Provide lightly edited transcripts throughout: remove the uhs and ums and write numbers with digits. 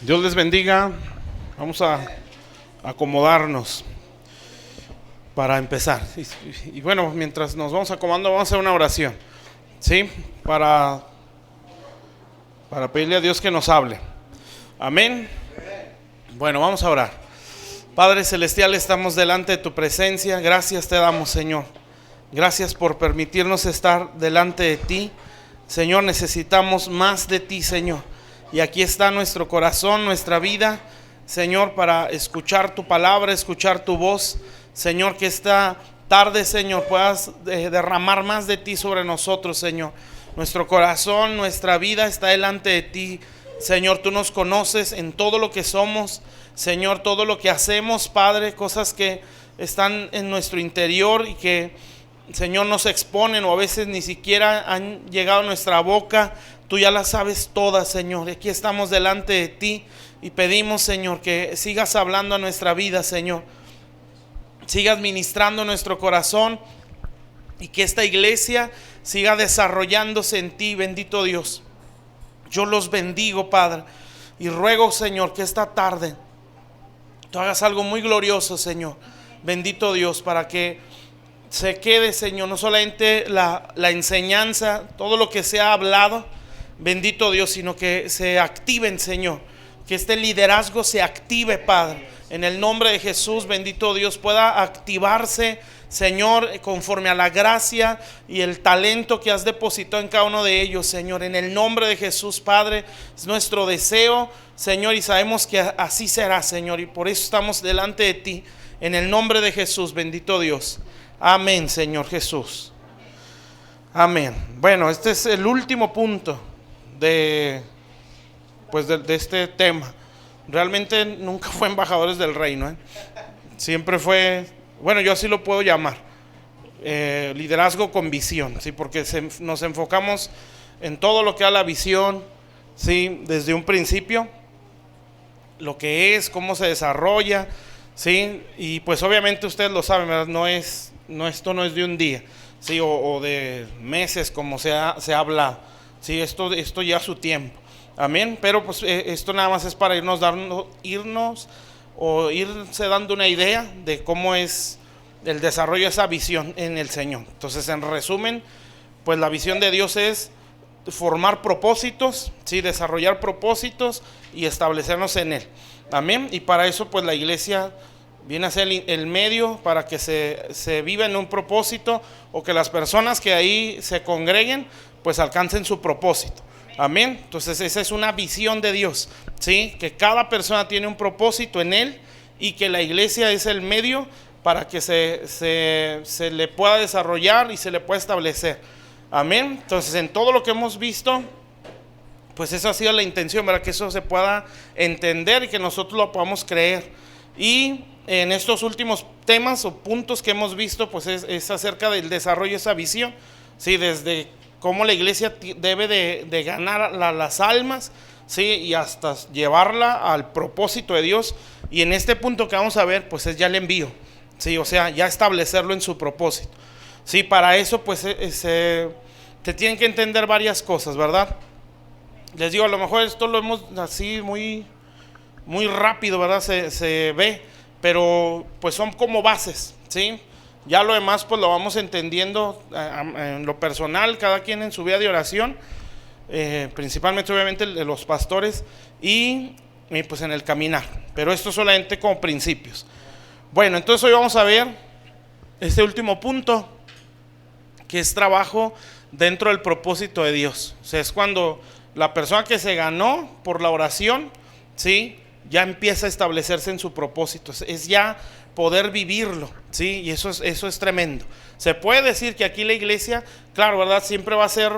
Dios les bendiga. Vamos a acomodarnos para empezar. Y bueno, mientras nos vamos acomodando, vamos a hacer una oración, ¿sí? Para pedirle a Dios que nos hable. Amén. Bueno, vamos a orar. Padre Celestial, estamos delante de tu presencia. Gracias te damos, Señor. Gracias por permitirnos estar delante de ti. Señor, necesitamos más de ti, Señor. Y aquí está nuestro corazón, nuestra vida, Señor, para escuchar tu palabra, escuchar tu voz. Señor, que esta tarde, Señor, puedas derramar más de ti sobre nosotros, Señor. Nuestro corazón, nuestra vida está delante de ti. Señor, tú nos conoces en todo lo que somos, Señor, todo lo que hacemos, Padre, cosas que están en nuestro interior y que, Señor, nos exponen o a veces ni siquiera han llegado a nuestra boca. Tú ya las sabes todas, Señor. Aquí estamos delante de ti y pedimos, Señor, que sigas hablando a nuestra vida, Señor. Sigas ministrando nuestro corazón y que esta iglesia siga desarrollándose en ti, bendito Dios. Yo los bendigo, Padre, y ruego, Señor, que esta tarde tú hagas algo muy glorioso, Señor. Bendito Dios, para que se quede, Señor, no solamente la enseñanza, todo lo que se ha hablado, bendito Dios, sino que se activen, Señor. Que este liderazgo se active, Padre. En el nombre de Jesús, bendito Dios, pueda activarse, Señor, conforme a la gracia y el talento que has depositado en cada uno de ellos, Señor. En el nombre de Jesús, Padre, es nuestro deseo, Señor, y sabemos que así será, Señor. Y por eso estamos delante de ti. En el nombre de Jesús, bendito Dios. Amén, Señor Jesús. Amén. Bueno, este es el último punto de este tema. Realmente nunca fue embajadores del reino, Siempre fue, bueno, yo así lo puedo llamar, liderazgo con visión, ¿sí? Porque nos enfocamos en todo lo que da la visión, ¿sí? Desde un principio, lo que es, cómo se desarrolla, ¿sí? Y pues obviamente ustedes lo saben, ¿verdad? Esto no es de un día, ¿sí? O de meses como se ha hablado, ¿sí? Esto ya su tiempo. Amén. Pero pues esto nada más es para irse dando una idea de cómo es el desarrollo de esa visión en el Señor. Entonces, en resumen, pues la visión de Dios es formar propósitos, ¿sí? Desarrollar propósitos y establecernos en Él. Amén. Y para eso pues la iglesia viene a ser el medio para que se viva en un propósito, o que las personas que ahí se congreguen pues alcancen su propósito. Amén. Entonces esa es una visión de Dios, ¿sí? Que cada persona tiene un propósito en Él y que la iglesia es el medio para que se le pueda desarrollar y se le pueda establecer. Amén. Entonces en todo lo que hemos visto, pues esa ha sido la intención, ¿verdad? Que eso se pueda entender y que nosotros lo podamos creer. Y en estos últimos temas o puntos que hemos visto, pues es acerca del desarrollo de esa visión, ¿sí? Desde cómo la iglesia debe de ganar las almas, ¿sí? Y hasta llevarla al propósito de Dios. Y en este punto que vamos a ver, pues es ya el envío, ¿sí? O sea, ya establecerlo en su propósito, ¿sí? Para eso pues se tienen que entender varias cosas, ¿verdad? Les digo, a lo mejor esto lo hemos así muy rápido, ¿verdad? Se ve, pero pues son como bases, ¿sí? Ya lo demás pues lo vamos entendiendo en lo personal, cada quien en su vida de oración, principalmente obviamente los pastores y pues en el caminar, pero esto solamente como principios. Bueno, entonces hoy vamos a ver este último punto, que es trabajo dentro del propósito de Dios. O sea, es cuando la persona que se ganó por la oración, ¿sí? Ya empieza a establecerse en su propósito, es ya poder vivirlo, ¿sí? Y eso es tremendo. Se puede decir que aquí la iglesia, claro, ¿verdad? Siempre va a ser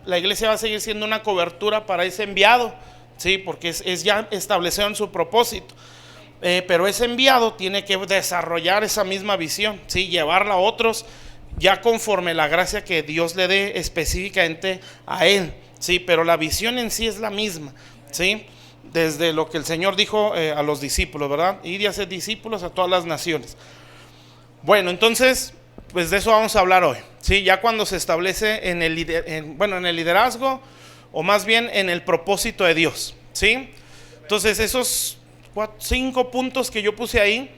la iglesia va a seguir siendo una cobertura para ese enviado, ¿sí? Porque es ya establecido en su propósito. Pero ese enviado tiene que desarrollar esa misma visión, ¿sí? Llevarla a otros ya conforme la gracia que Dios le dé específicamente a él, ¿sí? Pero la visión en sí es la misma, ¿sí? Desde lo que el Señor dijo a los discípulos, ¿verdad? Ir y hacer discípulos a todas las naciones. Bueno, entonces, pues de eso vamos a hablar hoy, ¿sí? Ya cuando se establece en el liderazgo, o más bien en el propósito de Dios, ¿sí? Entonces esos 5 puntos que yo puse ahí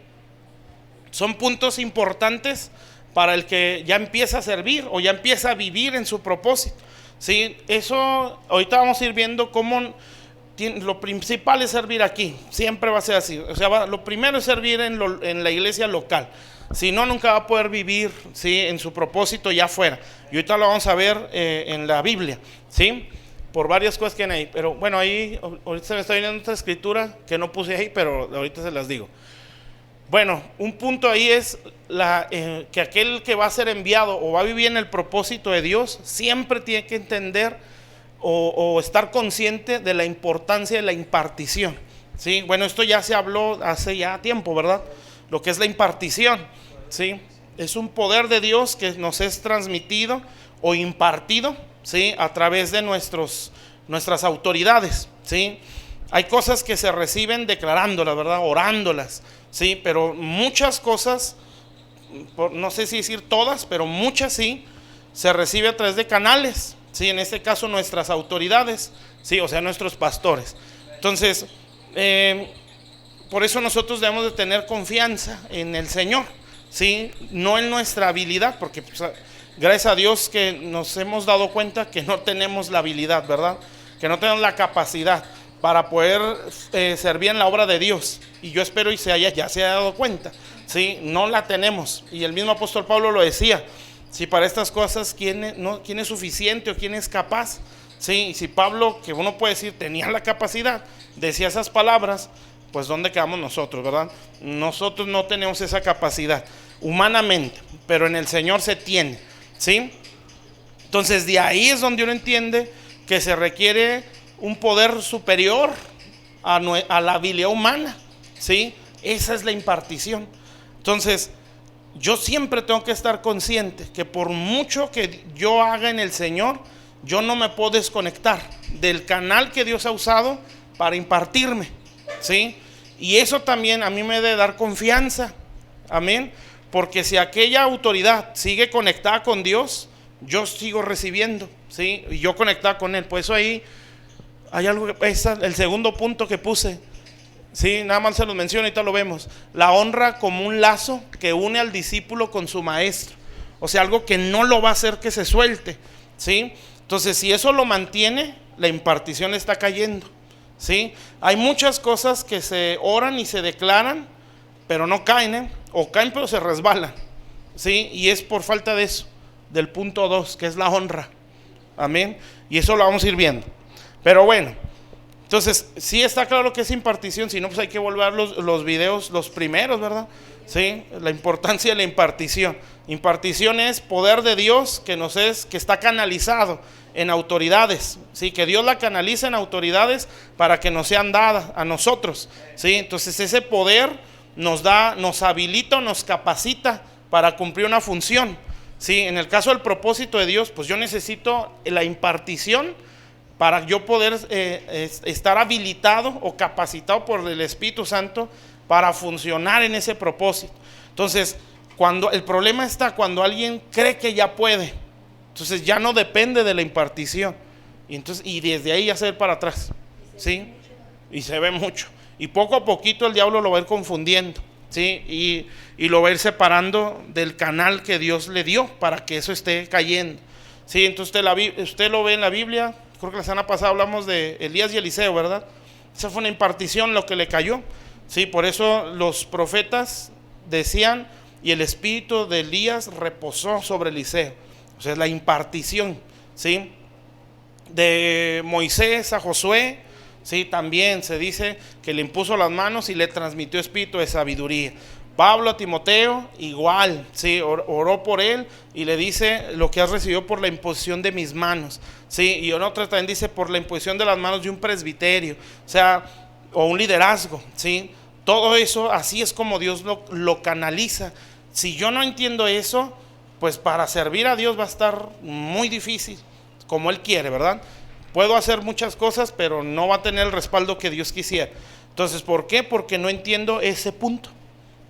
son puntos importantes para el que ya empieza a servir o ya empieza a vivir en su propósito. Sí, eso ahorita vamos a ir viendo cómo lo principal es servir aquí, siempre va a ser así. O sea, lo primero es servir en la iglesia local. Si no, nunca va a poder vivir, ¿sí?, en su propósito ya afuera. Y ahorita lo vamos a ver en la Biblia, ¿sí?, por varias cosas que hay ahí. Pero bueno, ahí ahorita se me está viniendo otra escritura que no puse ahí, pero ahorita se las digo. Bueno, un punto ahí es que aquel que va a ser enviado o va a vivir en el propósito de Dios siempre tiene que entender o estar consciente de la importancia de la impartición, ¿sí? Bueno, esto ya se habló hace ya tiempo, ¿verdad? Lo que es la impartición, ¿sí? Es un poder de Dios que nos es transmitido o impartido, ¿sí?, a través de nuestras autoridades, ¿sí? Hay cosas que se reciben declarándolas, ¿verdad?, orándolas, ¿sí? Pero muchas cosas, no sé si decir todas, pero muchas sí, se recibe a través de canales, ¿sí? En este caso nuestras autoridades, ¿sí?, o sea, nuestros pastores. Entonces, por eso nosotros debemos de tener confianza en el Señor, ¿sí?, no en nuestra habilidad, porque pues, gracias a Dios que nos hemos dado cuenta que no tenemos la habilidad, ¿verdad?, que no tenemos la capacidad para poder servir en la obra de Dios. Y yo espero y ya se haya dado cuenta, ¿sí?, no la tenemos. Y el mismo apóstol Pablo lo decía, si para estas cosas ¿quién es suficiente o quién es capaz? Sí, y si Pablo, que uno puede decir tenía la capacidad, decía esas palabras, pues ¿dónde quedamos nosotros, verdad? Nosotros no tenemos esa capacidad humanamente, pero en el Señor se tiene, ¿sí? Entonces de ahí es donde uno entiende que se requiere un poder superior a la habilidad humana, ¿sí? Esa es la impartición. Entonces yo siempre tengo que estar consciente que por mucho que yo haga en el Señor, yo no me puedo desconectar del canal que Dios ha usado para impartirme, ¿sí? Y eso también a mí me debe dar confianza, amén, porque si aquella autoridad sigue conectada con Dios, yo sigo recibiendo, ¿sí?, y yo conectada con Él. Por eso ahí hay algo que es el segundo punto que puse, sí, nada más se los menciono y ahorita lo vemos. La honra como un lazo que une al discípulo con su maestro, o sea, algo que no lo va a hacer que se suelte, ¿sí? Entonces, si eso lo mantiene, la impartición está cayendo, ¿sí? Hay muchas cosas que se oran y se declaran, pero no caen, o caen pero se resbalan, ¿sí? Y es por falta de eso, del punto 2, que es la honra, amén. Y eso lo vamos a ir viendo. Pero bueno, entonces sí está claro lo que es impartición. Si no, pues hay que volver los videos, los primeros, ¿verdad? Sí, la importancia de la impartición. Impartición es poder de Dios que está canalizado en autoridades, ¿sí? Que Dios la canaliza en autoridades para que nos sean dadas a nosotros, ¿sí? Entonces ese poder nos habilita, nos capacita para cumplir una función, ¿sí? En el caso del propósito de Dios, pues yo necesito la impartición para yo poder estar habilitado o capacitado por el Espíritu Santo para funcionar en ese propósito. Entonces, el problema está cuando alguien cree que ya puede, entonces ya no depende de la impartición, y desde ahí ya se ve para atrás, ¿sí? Y se ve mucho, y poco a poquito el diablo lo va a ir confundiendo, ¿sí? Y lo va a ir separando del canal que Dios le dio para que eso esté cayendo, ¿sí? Entonces usted lo ve en la Biblia. Creo que la semana pasada hablamos de Elías y Eliseo, ¿verdad? Esa fue una impartición lo que le cayó, ¿sí? Por eso los profetas decían, y el espíritu de Elías reposó sobre Eliseo. O sea, la impartición, ¿sí? De Moisés a Josué, ¿sí? También se dice que le impuso las manos y le transmitió espíritu de sabiduría. Pablo a Timoteo igual, ¿sí? Oró por él y le dice lo que has recibido por la imposición de mis manos, ¿sí? Y en otra también dice por la imposición de las manos de un presbiterio, o sea, o un liderazgo, ¿sí? Todo eso, así es como Dios lo canaliza. Si yo no entiendo eso, pues para servir a Dios va a estar muy difícil, como Él quiere, ¿verdad? Puedo hacer muchas cosas, pero no va a tener el respaldo que Dios quisiera. Entonces, ¿por qué? Porque no entiendo ese punto,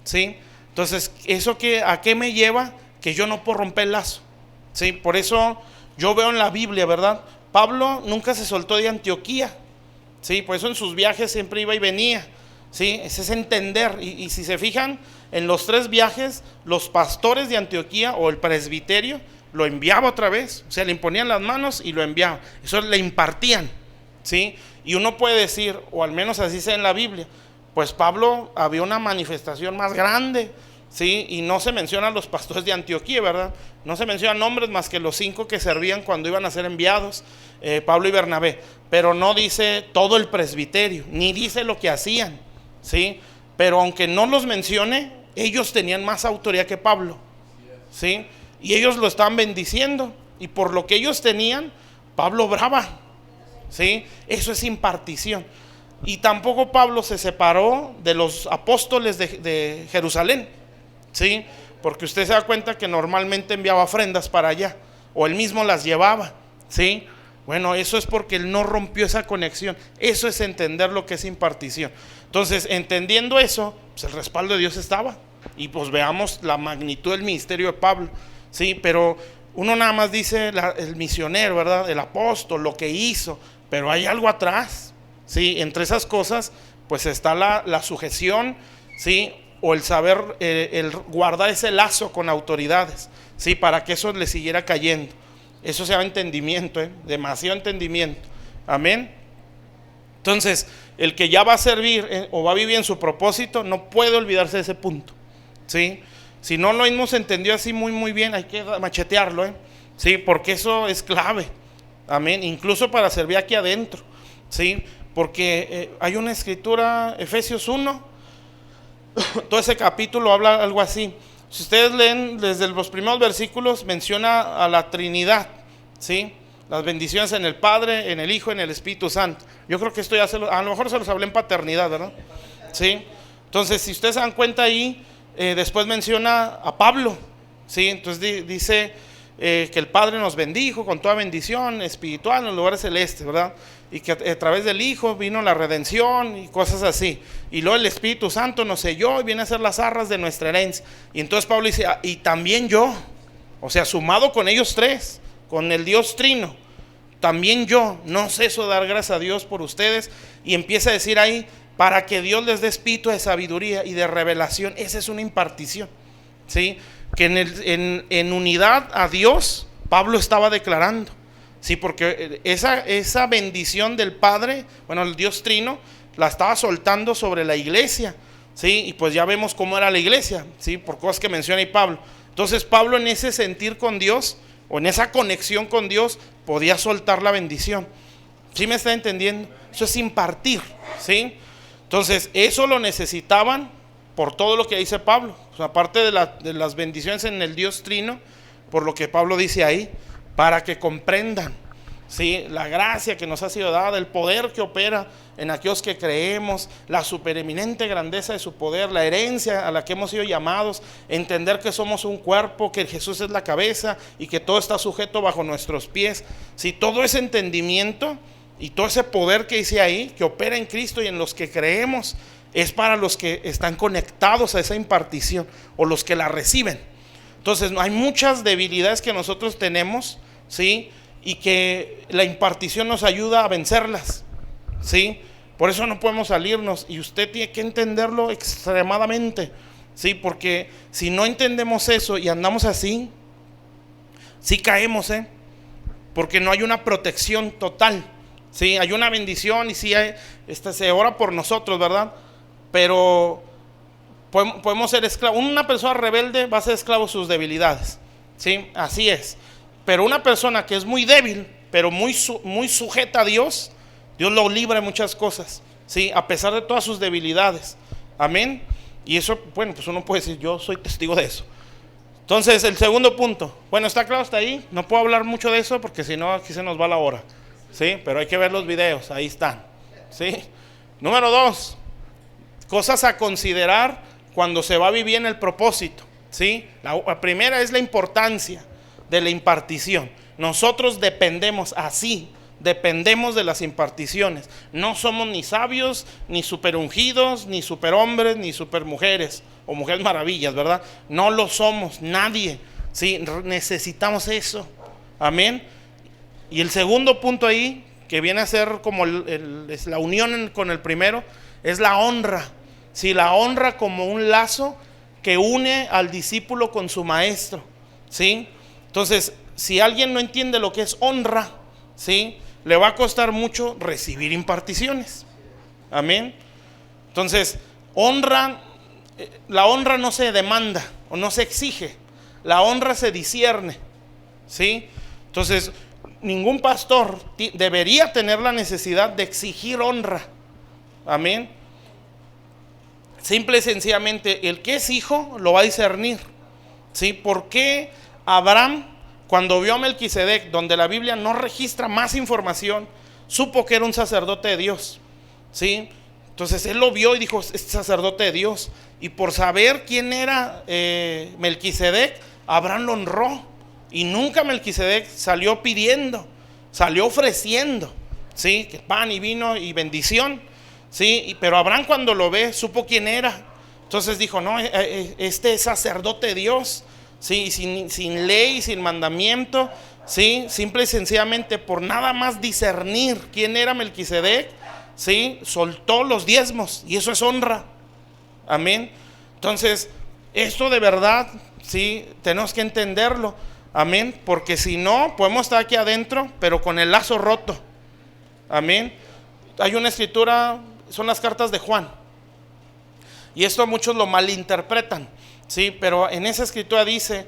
¿sí? Entonces, ¿eso a qué me lleva? Que yo no puedo romper el lazo, ¿sí? Por eso yo veo en la Biblia, ¿verdad? Pablo nunca se soltó de Antioquía, ¿sí? Por eso en sus viajes siempre iba y venía, ¿sí? Ese es entender. Y si se fijan, en los 3 viajes, los pastores de Antioquía o el presbiterio lo enviaba otra vez, o sea, le imponían las manos y lo enviaban. Eso le impartían, ¿sí? Y uno puede decir, o al menos así sea en la Biblia, pues Pablo había una manifestación más grande, ¿sí? Y no se mencionan los pastores de Antioquía, ¿verdad? No se mencionan nombres más que los 5 que servían cuando iban a ser enviados, Pablo y Bernabé. Pero no dice todo el presbiterio, ni dice lo que hacían, ¿sí? Pero aunque no los mencione, ellos tenían más autoridad que Pablo, ¿sí? Y ellos lo estaban bendiciendo. Y por lo que ellos tenían, Pablo obraba, ¿sí? Eso es impartición. Y tampoco Pablo se separó de los apóstoles de Jerusalén, ¿sí? Porque usted se da cuenta que normalmente enviaba ofrendas para allá, o él mismo las llevaba, ¿sí? Bueno, eso es porque él no rompió esa conexión. Eso es entender lo que es impartición. Entonces, entendiendo eso, pues el respaldo de Dios estaba. Y pues veamos la magnitud del ministerio de Pablo, ¿sí? Pero uno nada más dice el misionero, ¿verdad? El apóstol, lo que hizo, pero hay algo atrás, ¿sí? Entre esas cosas, pues está la sujeción, ¿sí? O el saber, el guardar ese lazo con autoridades, ¿sí? Para que eso le siguiera cayendo. Eso se llama entendimiento, demasiado entendimiento. Amén. Entonces, el que ya va a servir o va a vivir en su propósito, no puede olvidarse de ese punto, ¿sí? Si no lo hemos entendido así muy bien, hay que machetearlo, ¿sí? Porque eso es clave. Amén. Incluso para servir aquí adentro, ¿sí? Porque hay una escritura, Efesios 1, todo ese capítulo habla algo así. Si ustedes leen desde los primeros versículos, menciona a la Trinidad, ¿sí? Las bendiciones en el Padre, en el Hijo, en el Espíritu Santo. Yo creo que esto ya a lo mejor se los hablé en paternidad, ¿verdad? ¿Sí? Entonces, si ustedes se dan cuenta ahí, después menciona a Pablo, ¿sí? Entonces dice que el Padre nos bendijo con toda bendición espiritual en los lugares celestes, ¿verdad? Y que a través del Hijo vino la redención y cosas así. Y luego el Espíritu Santo nos selló y viene a ser las arras de nuestra herencia. Y entonces Pablo dice, y también yo, o sea, sumado con ellos 3, con el Dios Trino, también yo no ceso de dar gracias a Dios por ustedes. Y empieza a decir ahí, para que Dios les dé espíritu de sabiduría y de revelación. Esa es una impartición, ¿sí? Que en unidad a Dios, Pablo estaba declarando, ¿sí? Porque esa bendición del Padre, bueno, el Dios Trino, la estaba soltando sobre la iglesia, ¿sí? Y pues ya vemos cómo era la iglesia, ¿sí? Por cosas que menciona ahí Pablo. Entonces Pablo, en ese sentir con Dios, o en esa conexión con Dios, podía soltar la bendición. ¿Sí me está entendiendo? Eso es impartir, ¿sí? Entonces eso lo necesitaban por todo lo que dice Pablo, o sea, aparte de las bendiciones en el Dios Trino, por lo que Pablo dice ahí, para que comprendan, ¿sí? La gracia que nos ha sido dada, el poder que opera en aquellos que creemos, la supereminente grandeza de su poder, la herencia a la que hemos sido llamados, entender que somos un cuerpo, que Jesús es la cabeza y que todo está sujeto bajo nuestros pies. Si todo ese entendimiento y todo ese poder que dice ahí, que opera en Cristo y en los que creemos, es para los que están conectados a esa impartición o los que la reciben. Entonces hay muchas debilidades que nosotros tenemos, ¿sí? Y que la impartición nos ayuda a vencerlas, ¿sí? Por eso no podemos salirnos, y usted tiene que entenderlo extremadamente, ¿sí? Porque si no entendemos eso y andamos así, sí caemos, porque no hay una protección total, ¿sí? Hay una bendición y sí se ora por nosotros, ¿verdad? Pero podemos ser esclavos. Una persona rebelde va a ser esclavo de sus debilidades, ¿sí? Así es. Pero una persona que es muy débil, pero muy sujeta a Dios, Dios lo libra de muchas cosas, ¿sí? A pesar de todas sus debilidades. Amén. Y eso, bueno, pues uno puede decir, yo soy testigo de eso. Entonces, el segundo punto. Bueno, ¿está claro hasta ahí? No puedo hablar mucho de eso porque si no, aquí se nos va la hora, ¿sí? Pero hay que ver los videos, ahí están, ¿sí? Número 2, cosas a considerar cuando se va a vivir en el propósito, ¿sí? La primera es la importancia de la impartición. Nosotros dependemos de las imparticiones. No somos ni sabios, ni superungidos, ni superhombres, ni supermujeres o mujeres maravillas, ¿verdad? No lo somos, nadie, ¿sí? Necesitamos eso. Amén. Y el segundo punto ahí, que viene a ser como es la unión con el primero, es la honra. Sí, la honra como un lazo que une al discípulo con su maestro. ¿Sí? Entonces, si alguien no entiende lo que es honra, ¿sí?, le va a costar mucho recibir imparticiones. Amén. Entonces, la honra no se demanda o no se exige, la honra se discierne. ¿Sí? Entonces, ningún pastor debería tener la necesidad de exigir honra. Amén. Simple y sencillamente, el que es hijo lo va a discernir. ¿Sí? ¿Por qué Abraham, cuando vio a Melquisedec, donde la Biblia no registra más información, supo que era un sacerdote de Dios? ¿Sí? Entonces él lo vio y dijo, es sacerdote de Dios. Y por saber quién era Melquisedec, Abraham lo honró. Y nunca Melquisedec salió pidiendo, salió ofreciendo, ¿sí?, que pan y vino y bendición. ¿Sí? Pero Abraham, cuando lo ve, supo quién era. Entonces dijo, no, este es sacerdote de Dios. ¿Sí? Sin ley, sin mandamiento, ¿sí?, simple y sencillamente por nada más discernir quién era Melquisedec, ¿sí?, soltó los diezmos, y eso es honra. Amén. Entonces, esto de verdad, ¿sí?, tenemos que entenderlo. Amén. Porque si no, podemos estar aquí adentro, pero con el lazo roto. Amén. Hay una escritura, son las cartas de Juan, y esto muchos lo malinterpretan. Sí, pero en esa escritura dice,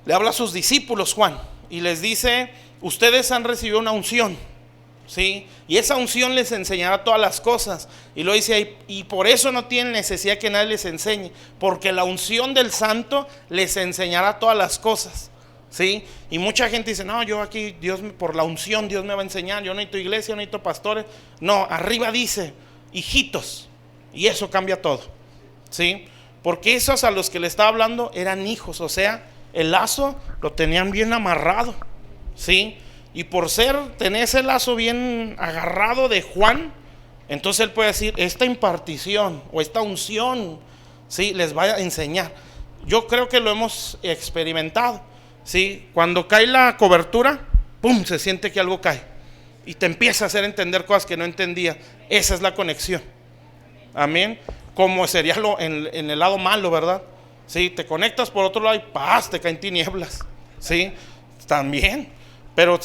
le habla a sus discípulos Juan, y les dice, ustedes han recibido una unción, ¿sí?, y esa unción les enseñará todas las cosas. Y lo dice ahí, y por eso no tienen necesidad que nadie les enseñe, porque la unción del santo les enseñará todas las cosas. ¿Sí? Y mucha gente dice, no, yo aquí, Dios, por la unción Dios me va a enseñar, yo no necesito iglesia, no necesito pastores. No, arriba dice, hijitos, y eso cambia todo. ¿Sí? Porque esos a los que le estaba hablando eran hijos, o sea, el lazo lo tenían bien amarrado. ¿Sí? Y por tener ese lazo bien agarrado de Juan, entonces él puede decir, esta impartición o esta unción, ¿sí?, les va a enseñar. Yo creo que lo hemos experimentado. ¿Sí? Cuando cae la cobertura, ¡pum!, se siente que algo cae y te empieza a hacer entender cosas que no entendía. Esa es la conexión. Amén. Como sería en el lado malo, ¿verdad? ¿Sí? Te conectas por otro lado y ¡paz!, te caen tinieblas. ¿Sí? También. Pero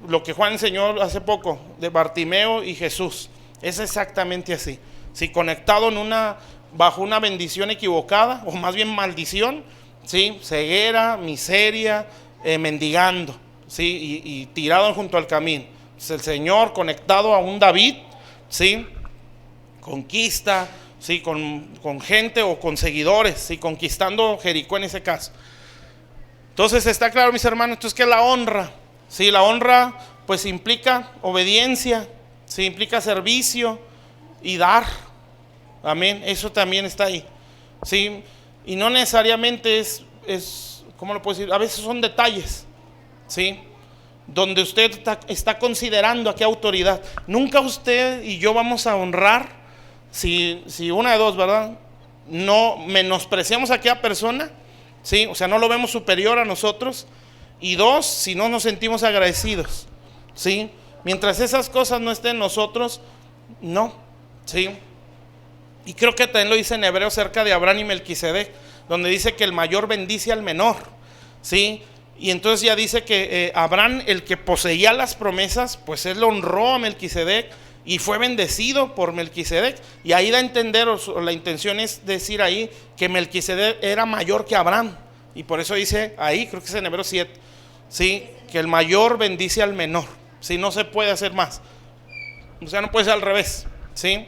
lo que Juan enseñó hace poco de Bartimeo y Jesús es exactamente así. ¿Sí? Conectado bajo una bendición equivocada, o más bien maldición. ¿Sí? Ceguera, miseria, mendigando, ¿sí?, y tirado junto al camino. Entonces el Señor, conectado a un David, ¿sí?, conquista, ¿sí?, con gente o con seguidores, ¿sí?, conquistando Jericó en ese caso. Entonces está claro, mis hermanos, entonces que la honra, ¿sí?, la honra pues implica obediencia, ¿sí?, implica servicio y dar. Amén. Eso también está ahí. ¿Sí? Y no necesariamente es, ¿cómo lo puedo decir? A veces son detalles, ¿sí?, donde usted está considerando a qué autoridad. Nunca usted y yo vamos a honrar si una de dos, ¿verdad?, no menospreciamos a aquella persona, ¿sí?, o sea, no lo vemos superior a nosotros. Y dos, si no nos sentimos agradecidos, ¿sí? Mientras esas cosas no estén en nosotros, no, ¿sí? Y creo que también lo dice en Hebreos cerca de Abraham y Melquisedec, donde dice que el mayor bendice al menor, ¿sí? Y entonces ya dice que Abraham, el que poseía las promesas, pues él honró a Melquisedec y fue bendecido por Melquisedec. Y ahí da a entender, o la intención es decir ahí, que Melquisedec era mayor que Abraham. Y por eso dice ahí, creo que es en Hebreos 7, ¿sí?, que el mayor bendice al menor. ¿Sí? No se puede hacer más. O sea, no puede ser al revés, ¿sí?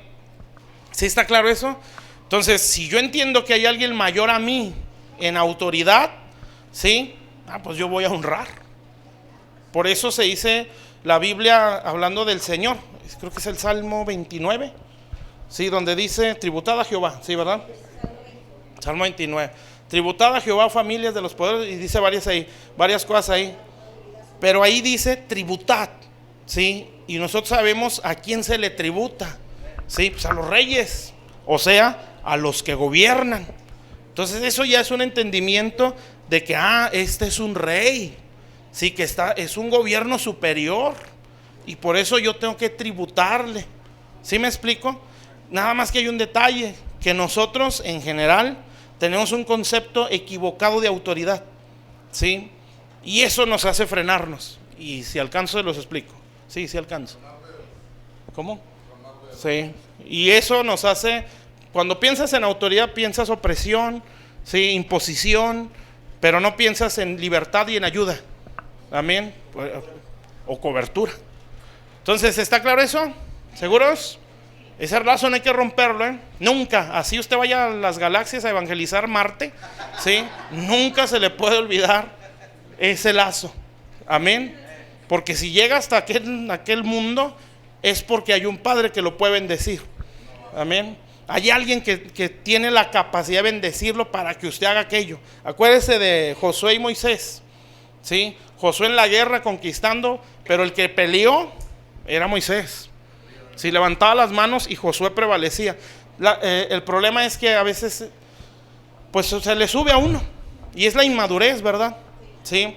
¿Sí está claro eso? Entonces, si yo entiendo que hay alguien mayor a mí en autoridad, ¿sí?, pues yo voy a honrar. Por eso se dice la Biblia hablando del Señor, creo que es el Salmo 29, ¿sí?, donde dice, tributad a Jehová, ¿sí, verdad? Salmo 29. Tributad a Jehová, familias de los poderes, y dice varias cosas ahí. Pero ahí dice tributad, ¿sí? Y nosotros sabemos a quién se le tributa, ¿sí? Pues a los reyes, o sea, a los que gobiernan. Entonces eso ya es un entendimiento de que, este es un rey, ¿sí?, que es un gobierno superior. y por eso yo tengo que tributarle. ¿Sí me explico? Nada más que hay un detalle, que nosotros en general tenemos un concepto equivocado de autoridad, ¿sí? Y eso nos hace frenarnos. Y si alcanzo, se los explico. Sí, sí alcanzo. ¿Cómo? Sí. Y eso nos hace, cuando piensas en autoridad, piensas opresión, sí, imposición, pero no piensas en libertad y en ayuda. Amén. O cobertura. Entonces, ¿está claro eso? ¿Seguros? Ese lazo no hay que romperlo, ¿eh? Nunca. Así usted vaya a las galaxias a evangelizar Marte, ¿sí? Nunca se le puede olvidar ese lazo. Amén. Porque si llega hasta aquel mundo, es porque hay un Padre que lo puede bendecir. Amén. Hay alguien que tiene la capacidad de bendecirlo para que usted haga aquello. Acuérdese de Josué y Moisés, ¿sí? Josué en la guerra conquistando, pero el que peleó era Moisés. Si levantaba las manos y Josué prevalecía. El problema es que a veces pues se le sube a uno, y es la inmadurez, ¿verdad? Sí,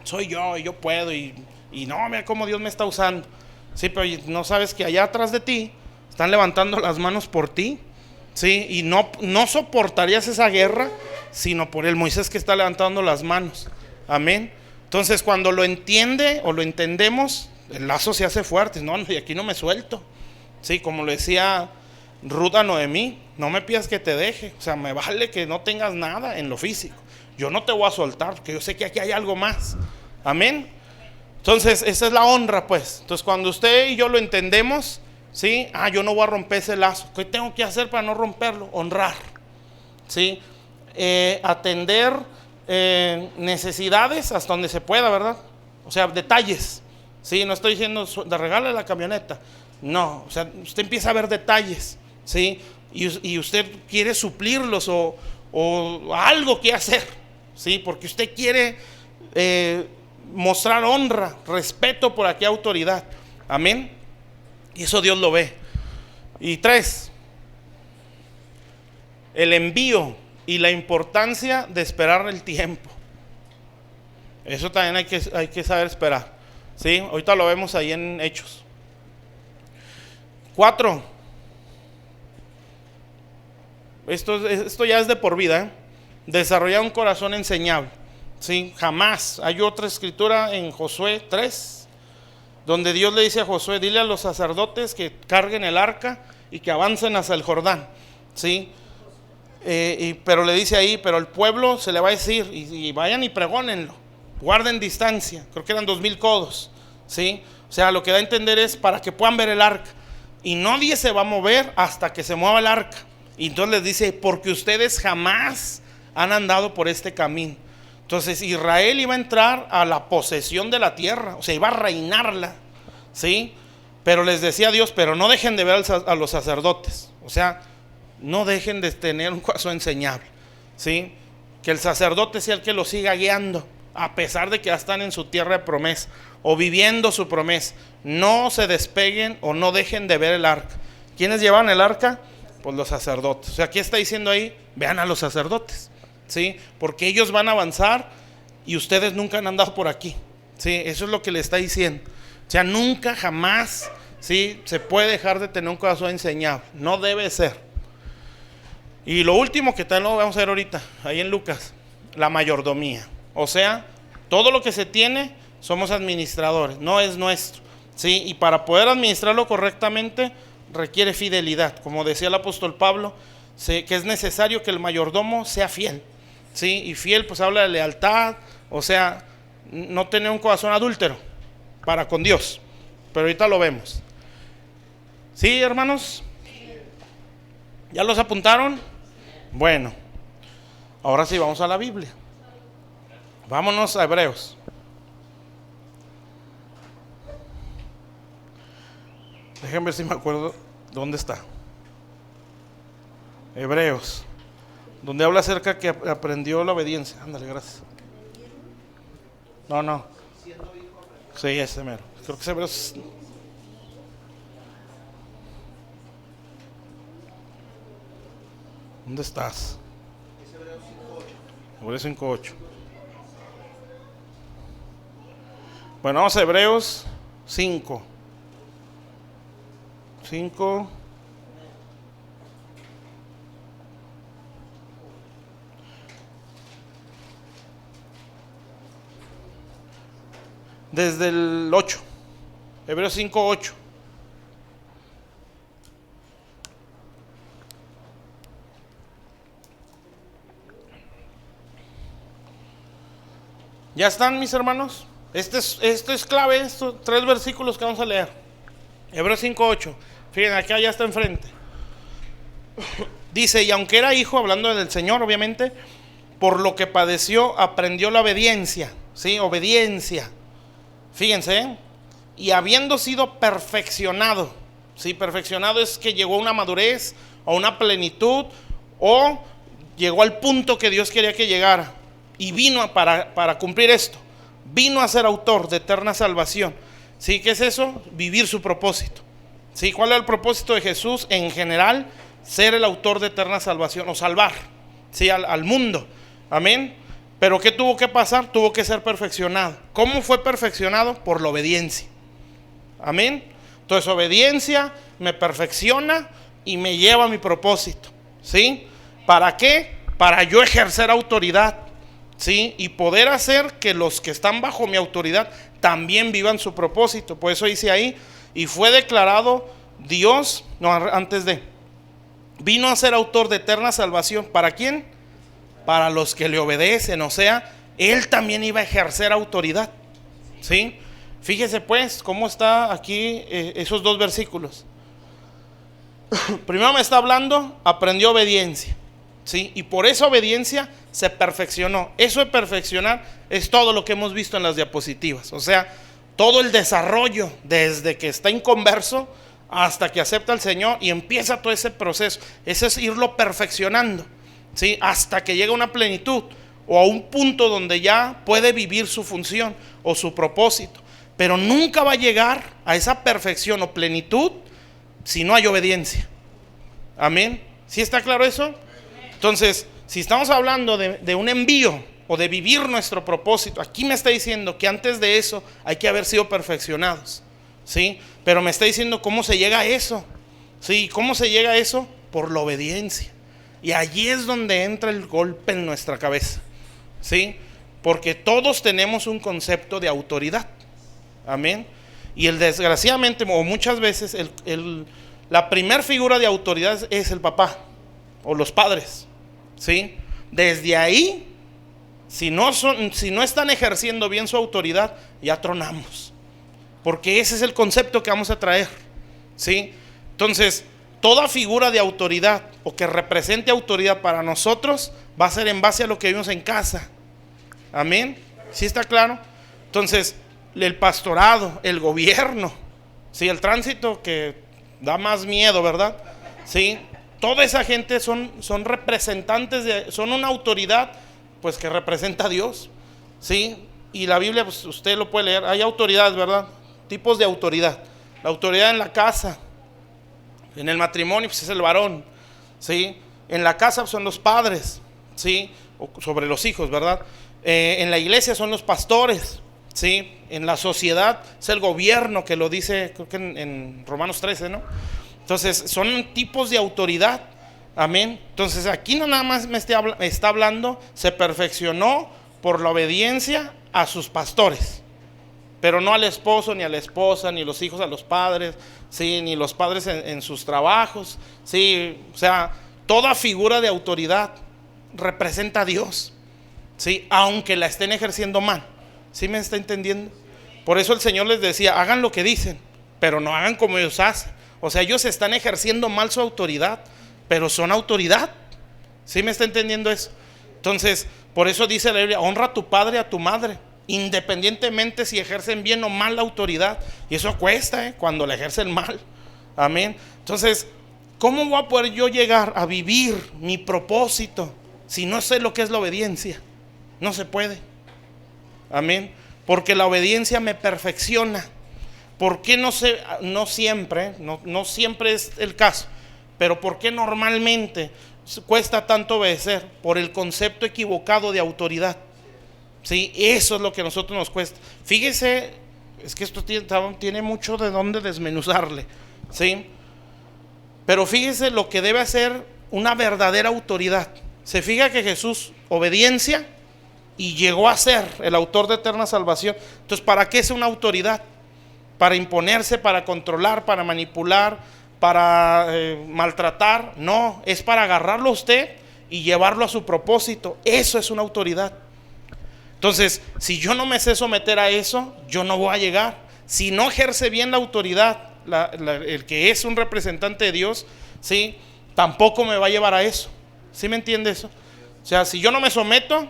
soy yo y yo puedo, y no, mira cómo Dios me está usando. Sí, pero no sabes que allá atrás de ti están levantando las manos por ti, sí, y no soportarías esa guerra sino por el Moisés que está levantando las manos. Amén. Entonces, cuando lo entiende o lo entendemos, el lazo se hace fuerte. No, y aquí no me suelto. Sí, como lo decía Ruth a Noemí, no me pidas que te deje. O sea, me vale que no tengas nada en lo físico. Yo no te voy a soltar, porque yo sé que aquí hay algo más. Amén. Entonces, esa es la honra, pues. Entonces, cuando usted y yo lo entendemos, ¿sí? Yo no voy a romper ese lazo. ¿Qué tengo que hacer para no romperlo? Honrar, ¿sí? Atender necesidades hasta donde se pueda, ¿verdad? O sea, detalles. Sí, no estoy diciendo de regale la camioneta. No, o sea, usted empieza a ver detalles, ¿sí? Y usted quiere suplirlos o algo que hacer, ¿sí? Porque usted quiere mostrar honra, respeto por aquella autoridad. Amén. Y eso Dios lo ve. Y 3, el envío y la importancia de esperar el tiempo. Eso también hay que saber esperar. Sí, ahorita lo vemos ahí en Hechos. 4. Esto ya es de por vida, ¿eh? Desarrollar un corazón enseñable. Sí, jamás. Hay otra escritura en Josué 3, donde Dios le dice a Josué: dile a los sacerdotes que carguen el arca y que avancen hacia el Jordán. Sí. Pero le dice ahí, pero el pueblo se le va a decir, y vayan y pregónenlo, guarden distancia. Creo que eran 2000 codos, ¿sí? O sea, lo que da a entender es para que puedan ver el arca, y nadie se va a mover hasta que se mueva el arca. Y entonces les dice: porque ustedes jamás han andado por este camino. Entonces Israel iba a entrar a la posesión de la tierra, o sea, iba a reinarla, ¿sí? Pero les decía Dios: pero no dejen de ver a los sacerdotes. O sea, no dejen de tener un corazón enseñable, ¿sí? Que el sacerdote sea el que los siga guiando, a pesar de que ya están en su tierra de promesa o viviendo su promesa. No se despeguen o no dejen de ver el arca. ¿Quiénes llevan el arca? Pues los sacerdotes. O sea, aquí está diciendo ahí: vean a los sacerdotes, ¿sí? Porque ellos van a avanzar y ustedes nunca han andado por aquí, ¿sí? Eso es lo que le está diciendo. O sea, nunca, jamás, ¿sí? Se puede dejar de tener un corazón enseñable. No debe ser. Y lo último, que tal lo vamos a ver ahorita, ahí en Lucas, la mayordomía. O sea, todo lo que se tiene, somos administradores, no es nuestro, ¿sí? Y para poder administrarlo correctamente requiere fidelidad. Como decía el apóstol Pablo, ¿sí? Que es necesario que el mayordomo sea fiel, ¿sí? Y fiel pues habla de lealtad, o sea, no tener un corazón adúltero para con Dios. Pero ahorita lo vemos. ¿Sí, hermanos? ¿Ya los apuntaron? Bueno, ahora sí vamos a la Biblia. Vámonos a Hebreos. Déjenme ver si me acuerdo dónde está. Hebreos, donde habla acerca que aprendió la obediencia. Ándale, gracias. No. Sí, ese mero. Creo que ese Hebreos. ¿Dónde estás? Hebreos 5:8. Bueno, vamos a Hebreos 5. Desde el 8. Hebreos 5, 8. ¿Ya están, mis hermanos? Esto es clave, estos 3 versículos que vamos a leer. Hebreos 5, 8. Fíjense, acá ya está enfrente. Dice, y aunque era hijo, hablando del Señor obviamente, por lo que padeció aprendió la obediencia. ¿Sí? Obediencia. Fíjense, y habiendo sido perfeccionado. ¿Sí? Perfeccionado es que llegó a una madurez, a una plenitud, o llegó al punto que Dios quería que llegara. Y vino para cumplir esto. Vino a ser autor de eterna salvación. ¿Sí? ¿Qué es eso? Vivir su propósito. ¿Sí? ¿Cuál es el propósito de Jesús en general? Ser el autor de eterna salvación o salvar, ¿sí? al mundo. Amén. Pero ¿qué tuvo que pasar? Tuvo que ser perfeccionado. ¿Cómo fue perfeccionado? Por la obediencia. Amén. Entonces obediencia me perfecciona y me lleva a mi propósito. ¿Sí? ¿Para qué? Para yo ejercer autoridad. ¿Sí? Y poder hacer que los que están bajo mi autoridad también vivan su propósito. Por eso dice ahí, y fue declarado Dios, no, antes de, vino a ser autor de eterna salvación. ¿Para quién? Para los que le obedecen. O sea, él también iba a ejercer autoridad. ¿Sí? Fíjese pues cómo está aquí esos 2 versículos. Primero me está hablando, aprendió obediencia. ¿Sí? Y por esa obediencia se perfeccionó. Eso de perfeccionar es todo lo que hemos visto en las diapositivas. O sea, todo el desarrollo desde que está inconverso hasta que acepta al Señor y empieza todo ese proceso. Ese es irlo perfeccionando, ¿sí? Hasta que llega a una plenitud o a un punto donde ya puede vivir su función o su propósito. Pero nunca va a llegar a esa perfección o plenitud si no hay obediencia. Amén. ¿Sí está claro eso? Entonces, si estamos hablando de un envío o de vivir nuestro propósito, aquí me está diciendo que antes de eso hay que haber sido perfeccionados. ¿Sí? Pero me está diciendo cómo se llega a eso. ¿Sí? ¿Cómo se llega a eso? Por la obediencia. Y allí es donde entra el golpe en nuestra cabeza. ¿Sí? Porque todos tenemos un concepto de autoridad. Amén. Y desgraciadamente, o muchas veces, la primer figura de autoridad es el papá o los padres. ¿Sí? Desde ahí, si no están ejerciendo bien su autoridad, ya tronamos. Porque ese es el concepto que vamos a traer. ¿Sí? Entonces, toda figura de autoridad o que represente autoridad para nosotros va a ser en base a lo que vimos en casa. Amén. ¿Sí está claro? Entonces, el pastorado, el gobierno, ¿sí? El tránsito que da más miedo, ¿verdad? ¿Sí? Toda esa gente son representantes son una autoridad pues que representa a Dios. ¿Sí? Y la Biblia, pues usted lo puede leer, hay autoridades, ¿verdad? Tipos de autoridad. La autoridad en la casa, en el matrimonio pues es el varón. ¿Sí? En la casa son los padres, ¿sí? O sobre los hijos, ¿verdad? En la iglesia son los pastores, ¿sí? En la sociedad es el gobierno, que lo dice creo que en Romanos 13, ¿no? Entonces son tipos de autoridad. Amén. Entonces aquí no nada más me está hablando, se perfeccionó por la obediencia a sus pastores, pero no al esposo, ni a la esposa, ni los hijos a los padres, ¿sí? Ni los padres en sus trabajos, ¿sí? O sea, toda figura de autoridad representa a Dios, ¿sí? Aunque la estén ejerciendo mal. ¿Sí me está entendiendo? Por eso el Señor les decía, hagan lo que dicen, pero no hagan como ellos hacen. O sea, ellos están ejerciendo mal su autoridad, pero son autoridad. ¿Sí me está entendiendo eso? Entonces, por eso dice la Biblia, honra a tu padre y a tu madre, independientemente si ejercen bien o mal la autoridad. Y eso cuesta, cuando la ejercen mal. Amén. Entonces, ¿cómo voy a poder yo llegar a vivir mi propósito si no sé lo que es la obediencia? No se puede. Amén. Porque la obediencia me perfecciona. ¿Por qué no siempre es el caso? Pero ¿por qué normalmente cuesta tanto obedecer? Por el concepto equivocado de autoridad. ¿Sí? Eso es lo que a nosotros nos cuesta. Fíjese Es que esto tiene mucho de dónde desmenuzarle, ¿sí? Pero fíjese lo que debe hacer una verdadera autoridad. Se fija que Jesús, obediencia, y llegó a ser el autor de eterna salvación. Entonces, ¿para qué es una autoridad? Para imponerse, para controlar, para manipular, para maltratar. No, es para agarrarlo a usted y llevarlo a su propósito. Eso es una autoridad. Entonces, si yo no me sé someter a eso, yo no voy a llegar. Si no ejerce bien la autoridad, el que es un representante de Dios, ¿sí?, tampoco me va a llevar a eso. ¿Sí me entiende eso? O sea, si yo no me someto,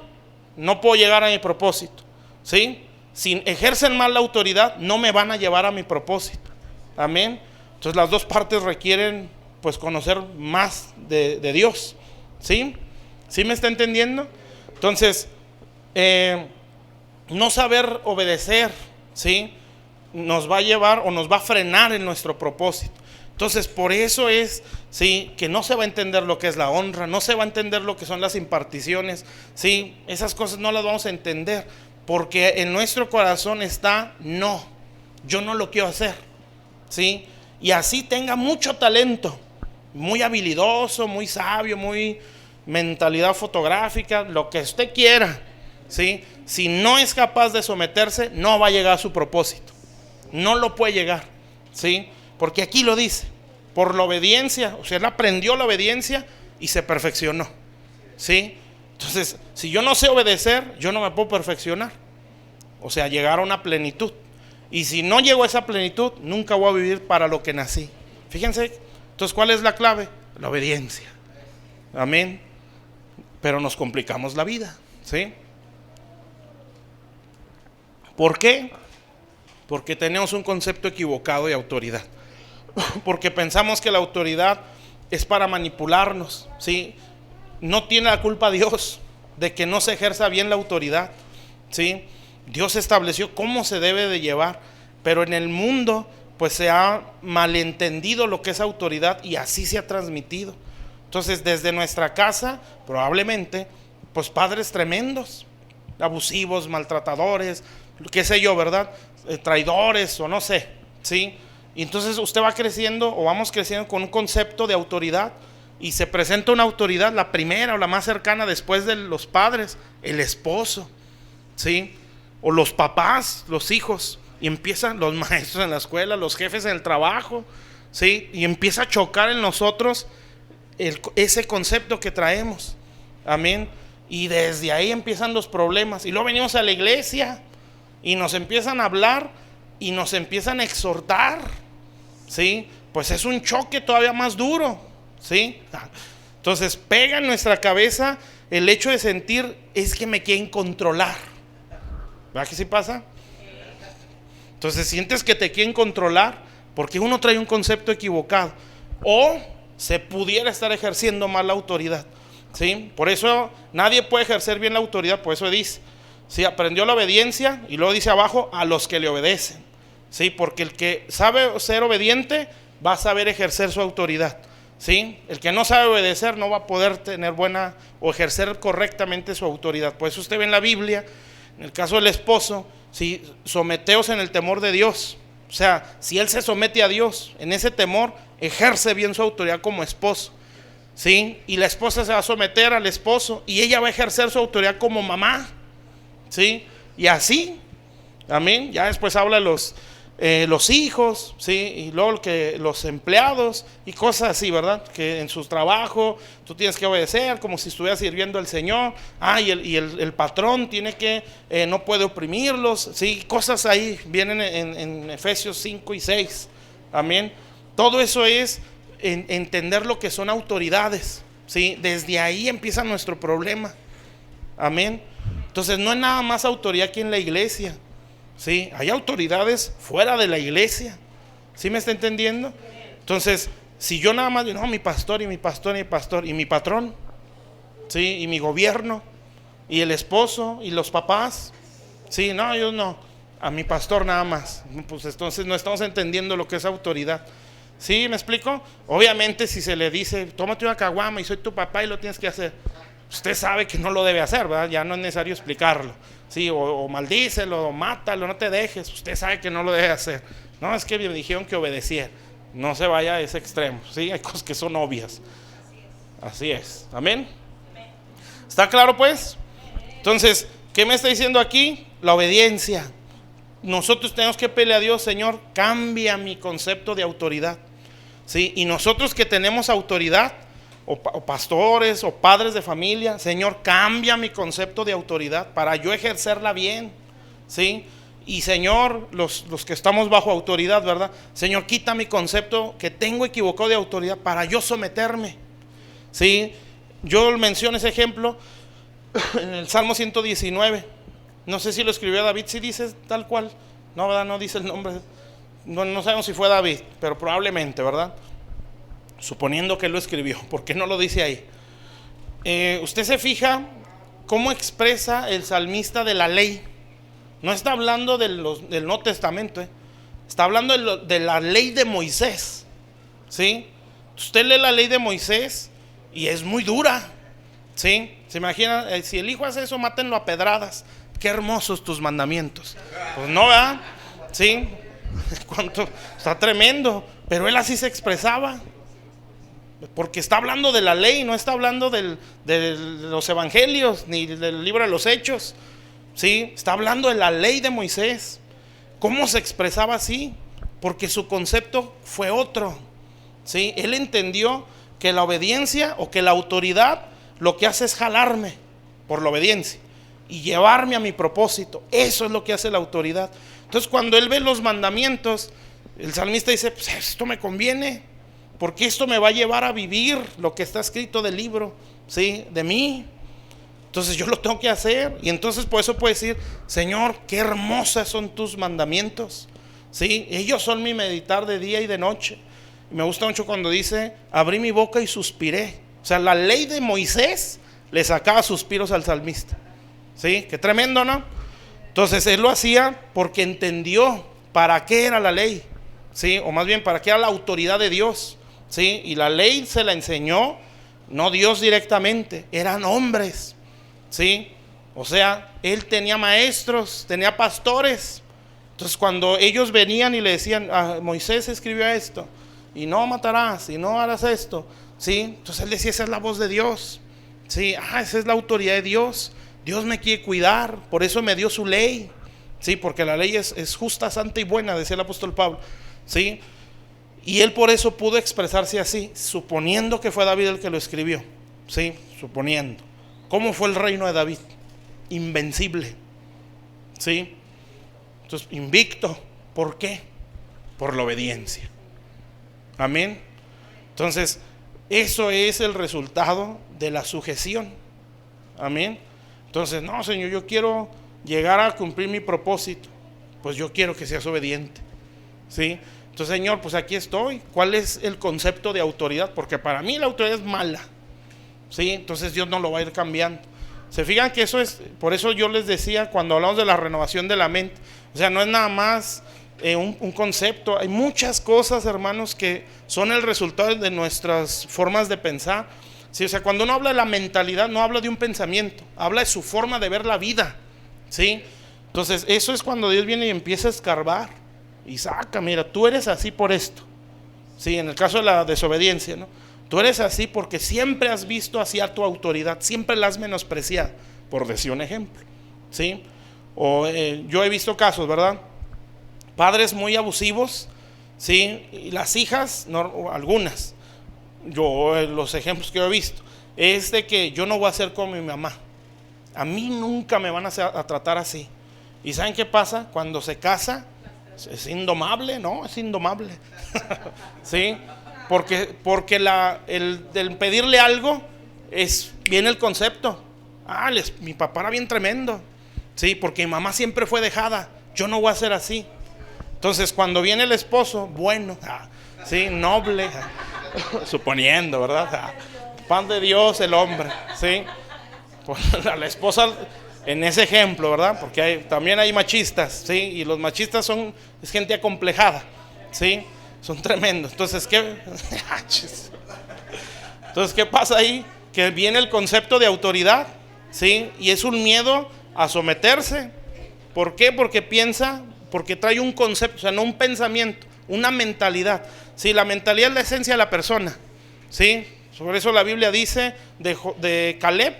no puedo llegar a mi propósito, ¿sí? Si ejercen mal la autoridad, no me van a llevar a mi propósito. Amén. Entonces las dos partes requieren, pues, conocer más de Dios, ¿sí? ¿Sí me está entendiendo? Entonces, no saber obedecer, ¿sí?, nos va a llevar o nos va a frenar en nuestro propósito. Entonces, por eso es, ¿sí?, que no se va a entender lo que es la honra, no se va a entender lo que son las imparticiones, ¿sí? Esas cosas no las vamos a entender, porque en nuestro corazón está, no, yo no lo quiero hacer, ¿sí? Y así tenga mucho talento, muy habilidoso, muy sabio, muy mentalidad fotográfica, lo que usted quiera, ¿sí? Si no es capaz de someterse, no va a llegar a su propósito. No lo puede llegar, ¿sí? Porque aquí lo dice, por la obediencia. O sea, él aprendió la obediencia y se perfeccionó, ¿sí? Entonces, si yo no sé obedecer, yo no me puedo perfeccionar. O sea, llegar a una plenitud. Y si no llego a esa plenitud, nunca voy a vivir para lo que nací. Fíjense, entonces, ¿cuál es la clave? La obediencia. Amén. Pero nos complicamos la vida, ¿sí? ¿Por qué? Porque tenemos un concepto equivocado de autoridad. Porque pensamos que la autoridad es para manipularnos, ¿sí? No tiene la culpa Dios de que no se ejerza bien la autoridad, ¿sí? Dios estableció cómo se debe de llevar, pero en el mundo pues se ha malentendido lo que es autoridad y así se ha transmitido. Entonces, desde nuestra casa, probablemente, pues padres tremendos, abusivos, maltratadores, qué sé yo, ¿verdad? Traidores o no sé, ¿sí? Y entonces usted va creciendo o vamos creciendo con un concepto de autoridad y se presenta una autoridad, la primera o la más cercana después de los padres, el esposo, ¿sí? O los papás, los hijos, y empiezan los maestros en la escuela, los jefes en el trabajo, ¿sí? Y empieza a chocar en nosotros ese concepto que traemos, amén. Y desde ahí empiezan los problemas. Y luego venimos a la iglesia y nos empiezan a hablar y nos empiezan a exhortar, ¿sí? Pues es un choque todavía más duro, ¿sí? Entonces pega en nuestra cabeza el hecho de sentir, es que me quieren controlar. ¿Verdad que sí pasa? Entonces sientes que te quieren controlar porque uno trae un concepto equivocado o se pudiera estar ejerciendo mal la autoridad, ¿sí? Por eso nadie puede ejercer bien la autoridad. Por eso dice, ¿sí?, aprendió la obediencia, y luego dice abajo, a los que le obedecen, ¿sí? Porque el que sabe ser obediente va a saber ejercer su autoridad, ¿sí? El que no sabe obedecer no va a poder tener buena o ejercer correctamente su autoridad. Por eso usted ve en la Biblia, en el caso del esposo, ¿sí?, someteos en el temor de Dios. O sea, si él se somete a Dios en ese temor, ejerce bien su autoridad como esposo, ¿sí? Y la esposa se va a someter al esposo y ella va a ejercer su autoridad como mamá, ¿sí? Y así, amén. Ya después habla los hijos, ¿sí? Y luego los empleados y cosas así, ¿verdad? Que en su trabajo tú tienes que obedecer como si estuvieras sirviendo al Señor. Y el patrón tiene que, no puede oprimirlos, ¿sí? Cosas ahí vienen en Efesios 5 y 6, amén. Todo eso es entender lo que son autoridades, ¿sí? Desde ahí empieza nuestro problema, amén. Entonces no es nada más autoridad aquí en la iglesia, ¿sí? Hay autoridades fuera de la iglesia, ¿sí me está entendiendo? Entonces, si yo nada más digo, no, mi pastor y mi pastor y mi pastor y mi patrón, ¿sí? Y mi gobierno y el esposo y los papás, ¿sí? No, yo no, a mi pastor nada más. Pues entonces no estamos entendiendo lo que es autoridad, ¿sí? ¿Me explico? Obviamente si se le dice, tómate una caguama y soy tu papá y lo tienes que hacer, Usted sabe que no lo debe hacer, ¿verdad? Ya no es necesario explicarlo. Sí, o maldícelo, o mátalo, no te dejes. Usted sabe que no lo debe hacer. No, es que me dijeron que obedeciera. No se vaya a ese extremo. Sí, hay cosas que son obvias. Así es. Amén. ¿Está claro, pues? Entonces, ¿qué me está diciendo aquí? La obediencia. Nosotros tenemos que pelear a Dios: Señor, cambia mi concepto de autoridad. ¿Sí? Y nosotros que tenemos autoridad, o pastores, o padres de familia, Señor, cambia mi concepto de autoridad para yo ejercerla bien. ¿Sí? Y Señor, los que estamos bajo autoridad, ¿verdad? Señor, quita mi concepto que tengo equivocado de autoridad para yo someterme. ¿Sí? Yo menciono ese ejemplo en el Salmo 119. No sé si lo escribió David. Si dice tal cual. No, ¿verdad? No dice el nombre. No sabemos si fue David, pero probablemente, ¿verdad? Suponiendo que lo escribió, ¿por qué no lo dice ahí? Usted se fija cómo expresa el salmista de la ley. No está hablando del Nuevo Testamento, está hablando de la ley de Moisés. ¿Sí? Usted lee la ley de Moisés y es muy dura. ¿Sí? Se imagina, si el hijo hace eso, mátenlo a pedradas. Qué hermosos tus mandamientos. Pues no, ¿verdad? ¿Sí? ¿Cuánto? Está tremendo. Pero él así se expresaba. Porque está hablando de la ley, no está hablando de los evangelios, ni del libro de los Hechos. ¿Sí? Está hablando de la ley de Moisés. ¿Cómo se expresaba así? Porque su concepto fue otro. ¿Sí? Él entendió que la obediencia, o que la autoridad, lo que hace es jalarme por la obediencia y llevarme a mi propósito. Eso es lo que hace la autoridad. Entonces, cuando él ve los mandamientos, el salmista dice: pues esto me conviene, porque esto me va a llevar a vivir lo que está escrito del libro, ¿sí? De mí. Entonces yo lo tengo que hacer. Y entonces por eso puede decir: Señor, qué hermosas son tus mandamientos, ¿sí? Ellos son mi meditar de día y de noche. Y me gusta mucho cuando dice: abrí mi boca y suspiré. O sea, la ley de Moisés le sacaba suspiros al salmista. ¿Sí? Qué tremendo, ¿no? Entonces él lo hacía porque entendió para qué era la ley, ¿sí? O más bien, para qué era la autoridad de Dios, ¿sí? Y la ley se la enseñó no Dios directamente, eran hombres, ¿sí? O sea, él tenía maestros, tenía pastores. Entonces cuando ellos venían y le decían: Moisés escribió esto, y no matarás, y no harás esto, ¿sí? Entonces él decía: esa es la voz de Dios, ¿sí? Esa es la autoridad de Dios. Dios me quiere cuidar, por eso me dio su ley, ¿sí? Porque la ley es justa, santa y buena, decía el apóstol Pablo, ¿sí? Y él por eso pudo expresarse así, suponiendo que fue David el que lo escribió, ¿sí? Suponiendo. ¿Cómo fue el reino de David? Invencible, ¿sí? Entonces, invicto. ¿Por qué? Por la obediencia. Amén. Entonces, eso es el resultado de la sujeción. Amén. Entonces, no, Señor, yo quiero llegar a cumplir mi propósito. Pues yo quiero que seas obediente, ¿sí? Entonces, Señor, pues aquí estoy. ¿Cuál es el concepto de autoridad? Porque para mí la autoridad es mala, ¿sí? Entonces Dios no lo va a ir cambiando. Se fijan que eso es, por eso yo les decía cuando hablamos de la renovación de la mente, o sea, no es nada más un concepto. Hay muchas cosas, hermanos, que son el resultado de nuestras formas de pensar. Sí, o sea, cuando uno habla de la mentalidad, no habla de un pensamiento, habla de su forma de ver la vida, ¿sí? Entonces eso es cuando Dios viene y empieza a escarbar y saca: mira, tú eres así por esto, ¿sí? En el caso de la desobediencia, ¿no? Tú eres así porque siempre has visto hacia tu autoridad, siempre la has menospreciado, por decir un ejemplo, ¿sí? O yo he visto casos, ¿verdad? Padres muy abusivos, ¿sí? Y las hijas, no, algunas. Yo, los ejemplos que he visto es de que yo no voy a ser como mi mamá. A mí nunca me van a tratar así. ¿Y saben qué pasa? Cuando se casa, es indomable, ¿no? Es indomable. ¿Sí? Porque el pedirle algo viene el concepto: mi papá era bien tremendo, ¿sí? Porque mi mamá siempre fue dejada, yo no voy a ser así. Entonces cuando viene el esposo, bueno, ¿sí? Noble, suponiendo, ¿verdad? Pan de Dios el hombre, ¿sí? Pues la esposa, en ese ejemplo, ¿verdad? Porque también hay machistas, ¿sí? Y los machistas es gente acomplejada, ¿sí? Son tremendos. Entonces, ¿qué pasa ahí? que viene el concepto de autoridad, ¿sí? Y es un miedo a someterse. ¿Por qué? Porque trae un concepto, o sea, no un pensamiento, una mentalidad. Sí, la mentalidad es la esencia de la persona, ¿sí? Por eso la Biblia dice de Caleb,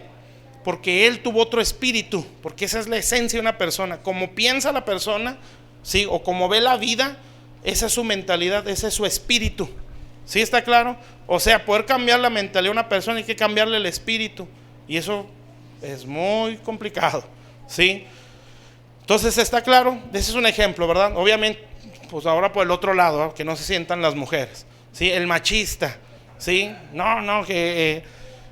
porque él tuvo otro espíritu, porque esa es la esencia de una persona. Como piensa la persona, ¿sí? O como ve la vida, esa es su mentalidad, ese es su espíritu. ¿Sí está claro? O sea, poder cambiar la mentalidad de una persona hay que cambiarle el espíritu, y eso es muy complicado, ¿sí? Entonces, ¿está claro? Ese es un ejemplo, ¿verdad? Obviamente, pues ahora por el otro lado, ¿eh? Que no se sientan las mujeres, ¿sí? El machista, ¿sí? No, que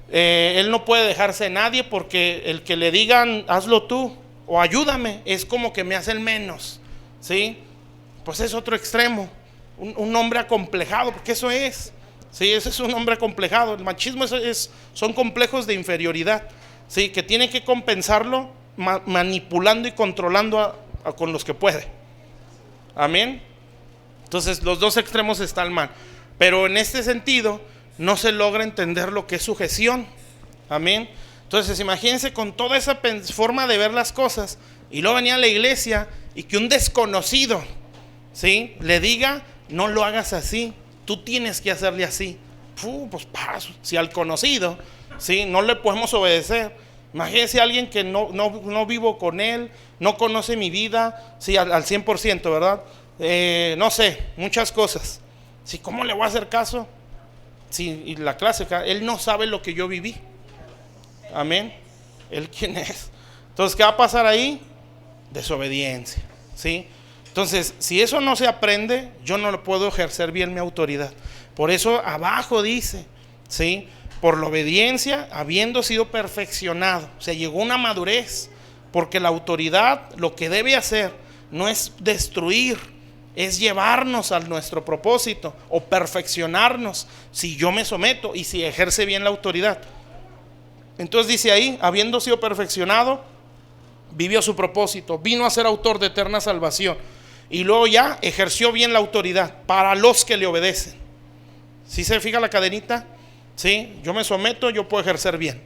él no puede dejarse de nadie, porque el que le digan hazlo tú o ayúdame es como que me hacen menos, ¿sí? Pues es otro extremo, un hombre acomplejado, porque eso es, ¿sí? Ese es un hombre acomplejado. El machismo son complejos de inferioridad, ¿sí? Que tiene que compensarlo manipulando y controlando con los que puede. Amén. Entonces los dos extremos están mal, pero en este sentido no se logra entender lo que es sujeción. Amén. Entonces imagínense con toda esa forma de ver las cosas, y luego venía a la iglesia y que un desconocido, ¿sí?, le diga no lo hagas así, tú tienes que hacerle así. Pues paso, si al conocido, ¿sí?, no le podemos obedecer. Imagínense a alguien que no vivo con él, no conoce mi vida, sí, al 100%, ¿verdad? No sé, muchas cosas. Sí, ¿cómo le voy a hacer caso? Sí, y la clásica, él no sabe lo que yo viví. Amén. ¿Él quién es? Entonces, ¿qué va a pasar ahí? Desobediencia, ¿sí? Entonces, si eso no se aprende, yo no lo puedo ejercer bien mi autoridad. Por eso abajo dice, ¿sí?, por la obediencia, habiendo sido perfeccionado. O sea, llegó una madurez, porque la autoridad lo que debe hacer no es destruir, es llevarnos a nuestro propósito o perfeccionarnos si yo me someto y si ejerce bien la autoridad. Entonces dice ahí, habiendo sido perfeccionado, vivió su propósito, vino a ser autor de eterna salvación, y luego ya ejerció bien la autoridad para los que le obedecen. ¿Sí se fija la cadenita? Sí, yo me someto, yo puedo ejercer bien.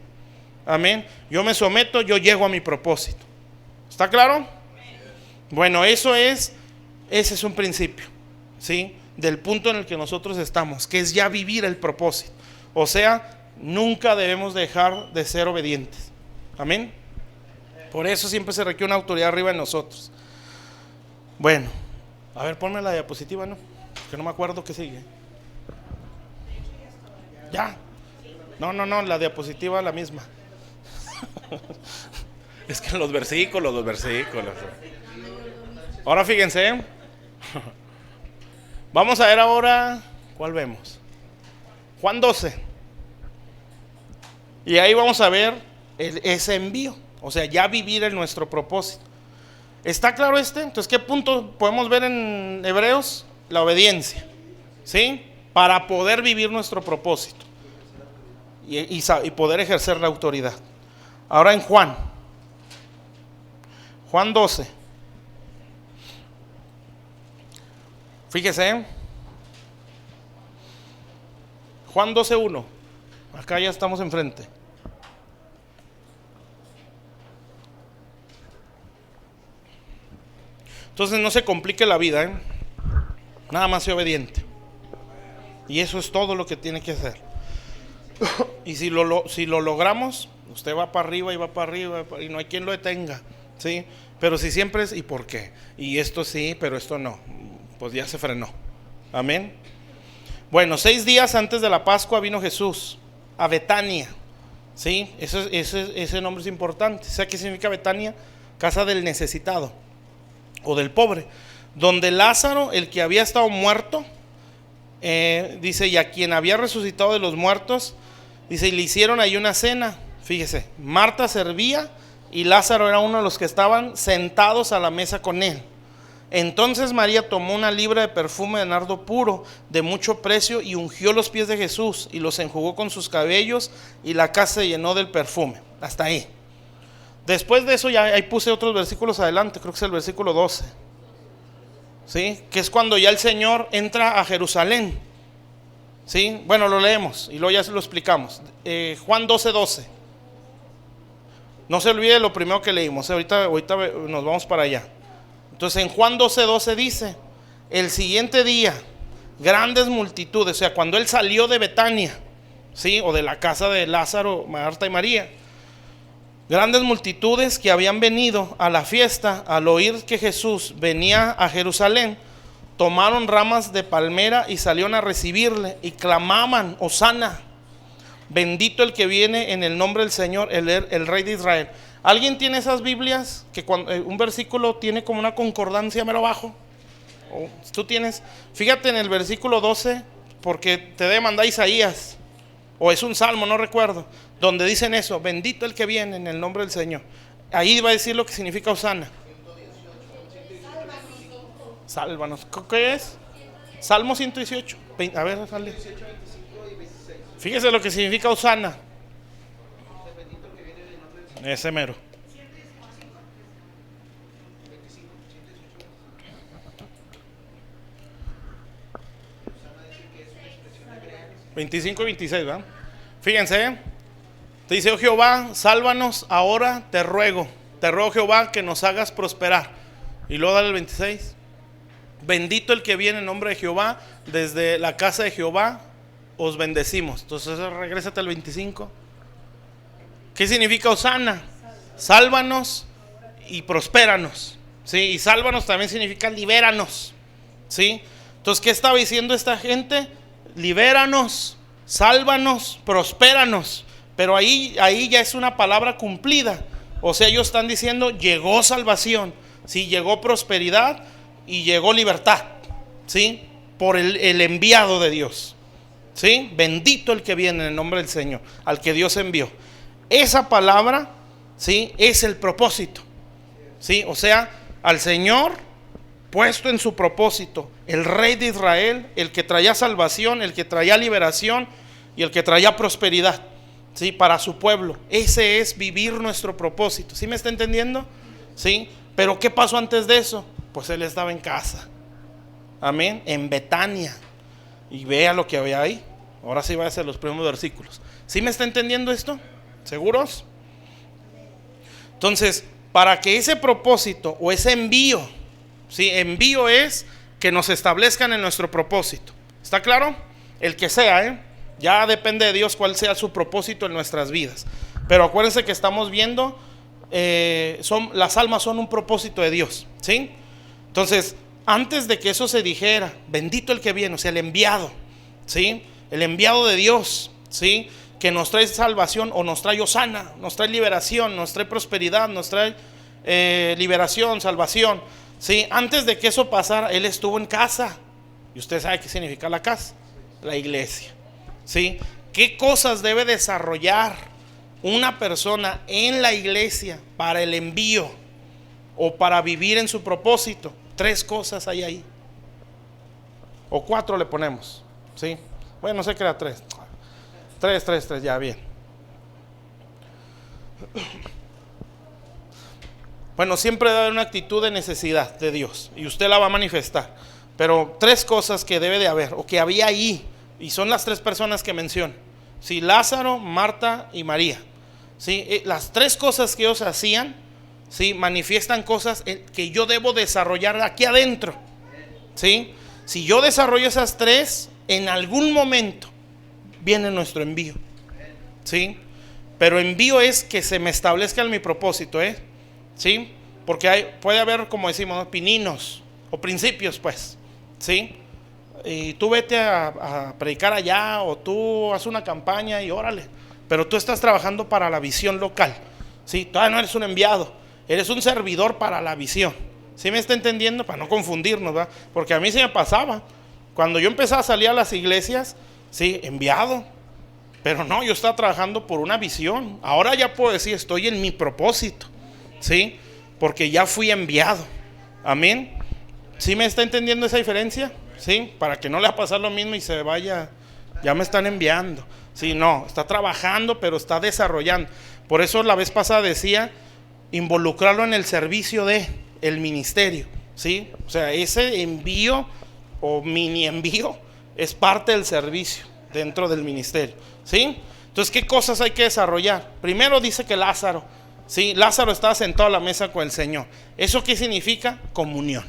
Amén. Yo me someto, yo llego a mi propósito. ¿Está claro? Bueno, ese es un principio, ¿sí?, del punto en el que nosotros estamos, que es ya vivir el propósito. O sea, nunca debemos dejar de ser obedientes. Amén. Por eso siempre se requiere una autoridad arriba de nosotros. Bueno, a ver, ponme la diapositiva, ¿no? Que no me acuerdo qué sigue. Ya. No, la diapositiva es la misma. Es que los versículos. Ahora fíjense. Vamos a ver ahora, ¿cuál vemos? Juan 12. Y ahí vamos a ver ese envío. O sea, ya vivir en nuestro propósito. ¿Está claro este? Entonces, ¿qué punto podemos ver en Hebreos? La obediencia, ¿sí? Para poder vivir nuestro propósito y poder ejercer la autoridad. Ahora en Juan 12. Fíjese, Juan 12:1. Acá ya estamos enfrente. Entonces no se complique la vida, ¿eh? Nada más sea obediente. Y eso es todo lo que tiene que hacer. Y si lo logramos, usted va para arriba y va para arriba y no hay quien lo detenga, ¿sí? Pero si siempre es ¿y por qué? Y esto sí, pero esto no, pues ya se frenó. Amén. Bueno, 6 días antes de la Pascua vino Jesús a Betania, ¿sí? Ese nombre es importante. ¿Sabe qué significa Betania? Casa del necesitado o del pobre, donde Lázaro, el que había estado muerto, dice, y a quien había resucitado de los muertos, dice, y le hicieron ahí una cena. Fíjese, Marta servía y Lázaro era uno de los que estaban sentados a la mesa con él. Entonces María tomó una libra de perfume de nardo puro de mucho precio y ungió los pies de Jesús y los enjugó con sus cabellos, y la casa se llenó del perfume. Hasta ahí. Después de eso, ya ahí puse otros versículos adelante, creo que es el versículo 12, ¿sí? Que es cuando ya el Señor entra a Jerusalén. ¿Sí? Bueno, lo leemos y luego ya se lo explicamos. Juan 12:12. No se olvide lo primero que leímos. Ahorita nos vamos para allá. Entonces en Juan 12:12 dice: el siguiente día, grandes multitudes, o sea, cuando él salió de Betania, ¿sí? O de la casa de Lázaro, Marta y María, grandes multitudes que habían venido a la fiesta, al oír que Jesús venía a Jerusalén, tomaron ramas de palmera y salieron a recibirle y clamaban: Hosana, bendito el que viene en el nombre del Señor, el Rey de Israel. ¿Alguien tiene esas Biblias que cuando un versículo tiene como una concordancia mero abajo? Tú tienes, fíjate en el versículo 12, porque te debe mandar Isaías, o es un salmo, no recuerdo, donde dicen eso: bendito el que viene en el nombre del Señor. Ahí va a decir lo que significa Hosana. Sálvanos. ¿Qué es? Salmo 118. A ver, sale. Fíjese lo que significa Hosana. Ese mero. 25 y 26, ¿verdad? Fíjense, te dice: oh Jehová, sálvanos ahora, te ruego Jehová, que nos hagas prosperar. Y luego dale el 26: bendito el que viene en nombre de Jehová, desde la casa de Jehová os bendecimos. Entonces regrésate al 25. ¿Qué significa Hosana? Sálvanos y prospéranos, ¿sí? Y sálvanos también significa libéranos, ¿sí? Entonces, ¿qué estaba diciendo esta gente? Libéranos, sálvanos, prospéranos. Pero ahí ya es una palabra cumplida. O sea, ellos están diciendo: llegó salvación, ¿sí? Llegó prosperidad y llegó libertad, ¿sí? Por el enviado de Dios, ¿sí? Bendito el que viene en el nombre del Señor, al que Dios envió. Esa palabra, ¿sí? Es el propósito, ¿sí? O sea, al Señor puesto en su propósito, el Rey de Israel, el que traía salvación, el que traía liberación y el que traía prosperidad, ¿sí? Para su pueblo. Ese es vivir nuestro propósito. ¿Sí me está entendiendo? ¿Sí? Pero ¿qué pasó antes de eso? Pues él estaba en casa, amén, en Betania. Y vea lo que había ahí. Ahora sí va a ser los primeros versículos. ¿Sí me está entendiendo esto? ¿Seguros? Entonces, para que ese propósito o ese envío, ¿sí? Envío es que nos establezcan en nuestro propósito. ¿Está claro? El que sea, ya depende de Dios cuál sea su propósito en nuestras vidas. Pero acuérdense que estamos viendo, las almas son un propósito de Dios, ¿sí? Entonces, antes de que eso se dijera, bendito el que viene, o sea, el enviado, ¿sí? El enviado de Dios, ¿sí? Que nos trae salvación, o nos trae Hosana, nos trae liberación, nos trae prosperidad, nos trae liberación, salvación, ¿sí? Antes de que eso pasara, él estuvo en casa. Y usted sabe qué significa la casa: la iglesia, ¿sí? ¿Qué cosas debe desarrollar una persona en la iglesia para el envío o para vivir en su propósito? 3 cosas hay ahí, o 4 le ponemos, ¿sí? Bueno, no sé qué era 3, ya, bien. Bueno, siempre debe haber una actitud de necesidad de Dios y usted la va a manifestar. Pero 3 cosas que debe de haber, o que había ahí, y son las 3 personas que menciono, ¿sí? Lázaro, Marta y María, ¿sí? Las 3 cosas que ellos hacían, ¿sí? Manifiestan cosas que yo debo desarrollar aquí adentro, ¿sí? Si yo desarrollo esas 3, en algún momento viene nuestro envío, ¿sí? Pero envío es que se me establezca en mi propósito, ¿sí? Porque puede haber, como decimos, ¿no?, pininos o principios, pues, ¿sí? Y tú vete a predicar allá, o tú haz una campaña y órale, pero tú estás trabajando para la visión local, ¿sí? Todavía no eres un enviado, eres un servidor para la visión. ¿Sí me está entendiendo? Para no confundirnos, ¿verdad? Porque a mí se me pasaba, cuando yo empezaba a salir a las iglesias, sí, enviado, pero no, yo estaba trabajando por una visión. Ahora ya puedo decir, estoy en mi propósito, ¿sí? Porque ya fui enviado, amén. ¿Sí me está entendiendo esa diferencia? ¿Sí? Para que no le va a pasar lo mismo y se vaya, ya me están enviando. Sí, no, está trabajando, pero está desarrollando. Por eso la vez pasada decía, involucrarlo en el servicio de el ministerio, ¿sí? O sea, ese envío o mini envío es parte del servicio, dentro del ministerio, ¿sí? Entonces, ¿qué cosas hay que desarrollar? Primero dice que Lázaro, ¿sí? Lázaro estaba sentado a la mesa con el Señor. ¿Eso qué significa? Comunión.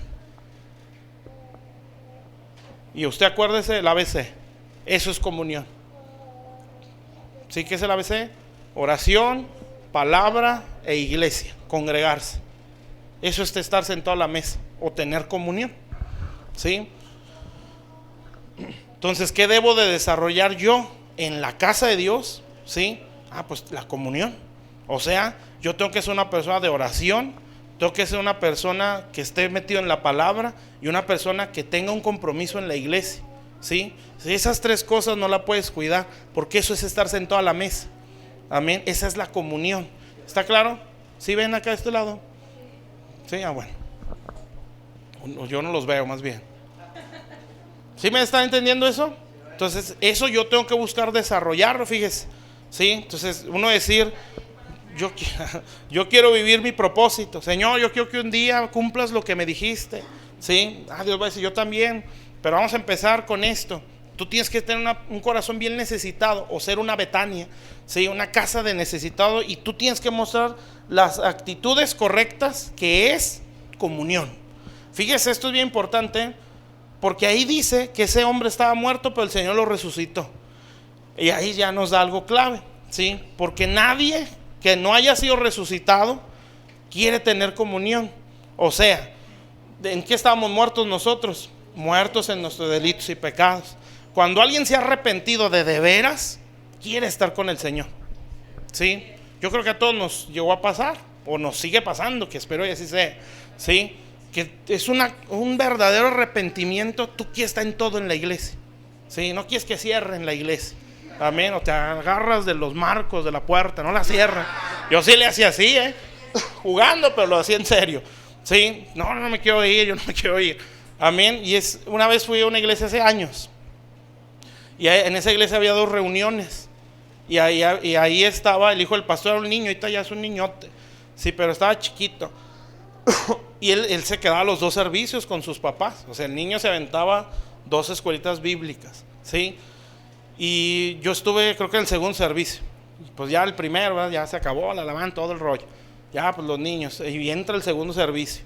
Y usted acuérdese del ABC. Eso es comunión. ¿Sí? ¿Qué es el ABC? Oración, palabra e iglesia. Congregarse. Eso es estar sentado a la mesa o tener comunión, ¿sí? Entonces, ¿qué debo de desarrollar yo en la casa de Dios? ¿Sí? Pues la comunión. O sea, yo tengo que ser una persona de oración, tengo que ser una persona que esté metido en la palabra y una persona que tenga un compromiso en la iglesia, ¿sí? Si esas tres cosas no la puedes cuidar, porque eso es estar sentado a la mesa. Amén. Esa es la comunión. ¿Está claro? ¿Sí ven acá a este lado? Sí, bueno. Yo no los veo, más bien. ¿Sí me están entendiendo eso? Entonces, eso yo tengo que buscar desarrollarlo, fíjese. ¿Sí? Entonces, uno decir, yo quiero vivir mi propósito. Señor, yo quiero que un día cumplas lo que me dijiste. ¿Sí? Dios va a decir, yo también. Pero vamos a empezar con esto. Tú tienes que tener un corazón bien necesitado, o ser una Betania, ¿sí? Una casa de necesitado, y tú tienes que mostrar las actitudes correctas, que es comunión. Fíjese, esto es bien importante, porque ahí dice que ese hombre estaba muerto, pero el Señor lo resucitó. Y ahí ya nos da algo clave, ¿sí? Porque nadie que no haya sido resucitado quiere tener comunión. O sea, ¿en qué estábamos muertos nosotros? Muertos en nuestros delitos y pecados. Cuando alguien se ha arrepentido de veras, quiere estar con el Señor, ¿sí? Yo creo que a todos nos llegó a pasar, o nos sigue pasando, que espero que así sea, ¿sí? Que es un verdadero arrepentimiento. Tú quieres estar en todo en la iglesia, ¿sí? No quieres que cierren la iglesia, amén. O te agarras de los marcos de la puerta, no la cierran. Yo sí le hacía así, jugando, pero lo hacía en serio, ¿sí? No me quiero ir, yo no me quiero ir, amén. Y una vez fui a una iglesia hace años, y en esa iglesia había 2 reuniones. Y ahí estaba el hijo del pastor, era un niño, ahorita ya es un niñote, sí, pero estaba chiquito. Y él se quedaba los 2 servicios con sus papás. O sea, el niño se aventaba 2 escuelitas bíblicas, ¿sí? Y yo estuve, creo que en el segundo servicio. Pues ya el primero, ¿verdad? Ya se acabó la alabanza, todo el rollo. Ya, pues los niños. Y entra el segundo servicio.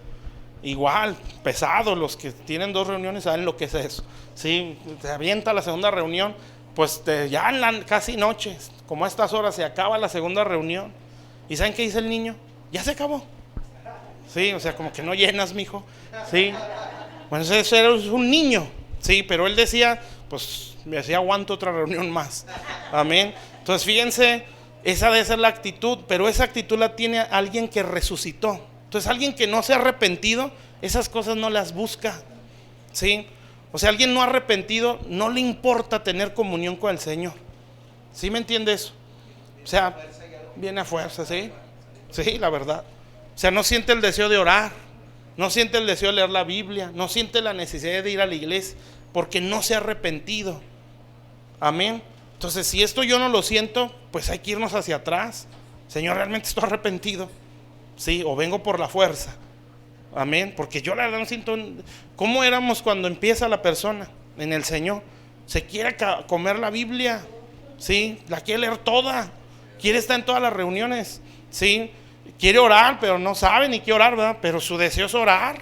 Igual, pesado. Los que tienen 2 reuniones saben lo que es eso, ¿sí? Se avienta la segunda reunión. Pues ya en la casi noche, como a estas horas, se acaba la segunda reunión. ¿Y saben qué dice el niño? Ya se acabó. Sí, o sea, como que no llenas, mijo. Sí. Bueno, ese era un niño. Sí, pero él decía, pues me hacía aguanto otra reunión más. Amén. Entonces, fíjense, esa debe ser la actitud, pero esa actitud la tiene alguien que resucitó. Entonces, alguien que no se ha arrepentido, esas cosas no las busca. Sí. O sea, alguien no arrepentido, no le importa tener comunión con el Señor. ¿Sí me entiende eso? O sea, viene a fuerza, ¿sí? Sí, la verdad. O sea, no siente el deseo de orar, no siente el deseo de leer la Biblia, no siente la necesidad de ir a la iglesia, porque no se ha arrepentido. Amén. Entonces, si esto yo no lo siento, pues hay que irnos hacia atrás. Señor, ¿realmente estoy arrepentido? Sí, o vengo por la fuerza. Amén. Porque yo la verdad no siento. ¿Cómo éramos cuando empieza la persona en el Señor? Se quiere comer la Biblia, ¿sí? La quiere leer toda, quiere estar en todas las reuniones, ¿sí? Quiere orar, pero no sabe ni qué orar, ¿verdad? Pero su deseo es orar.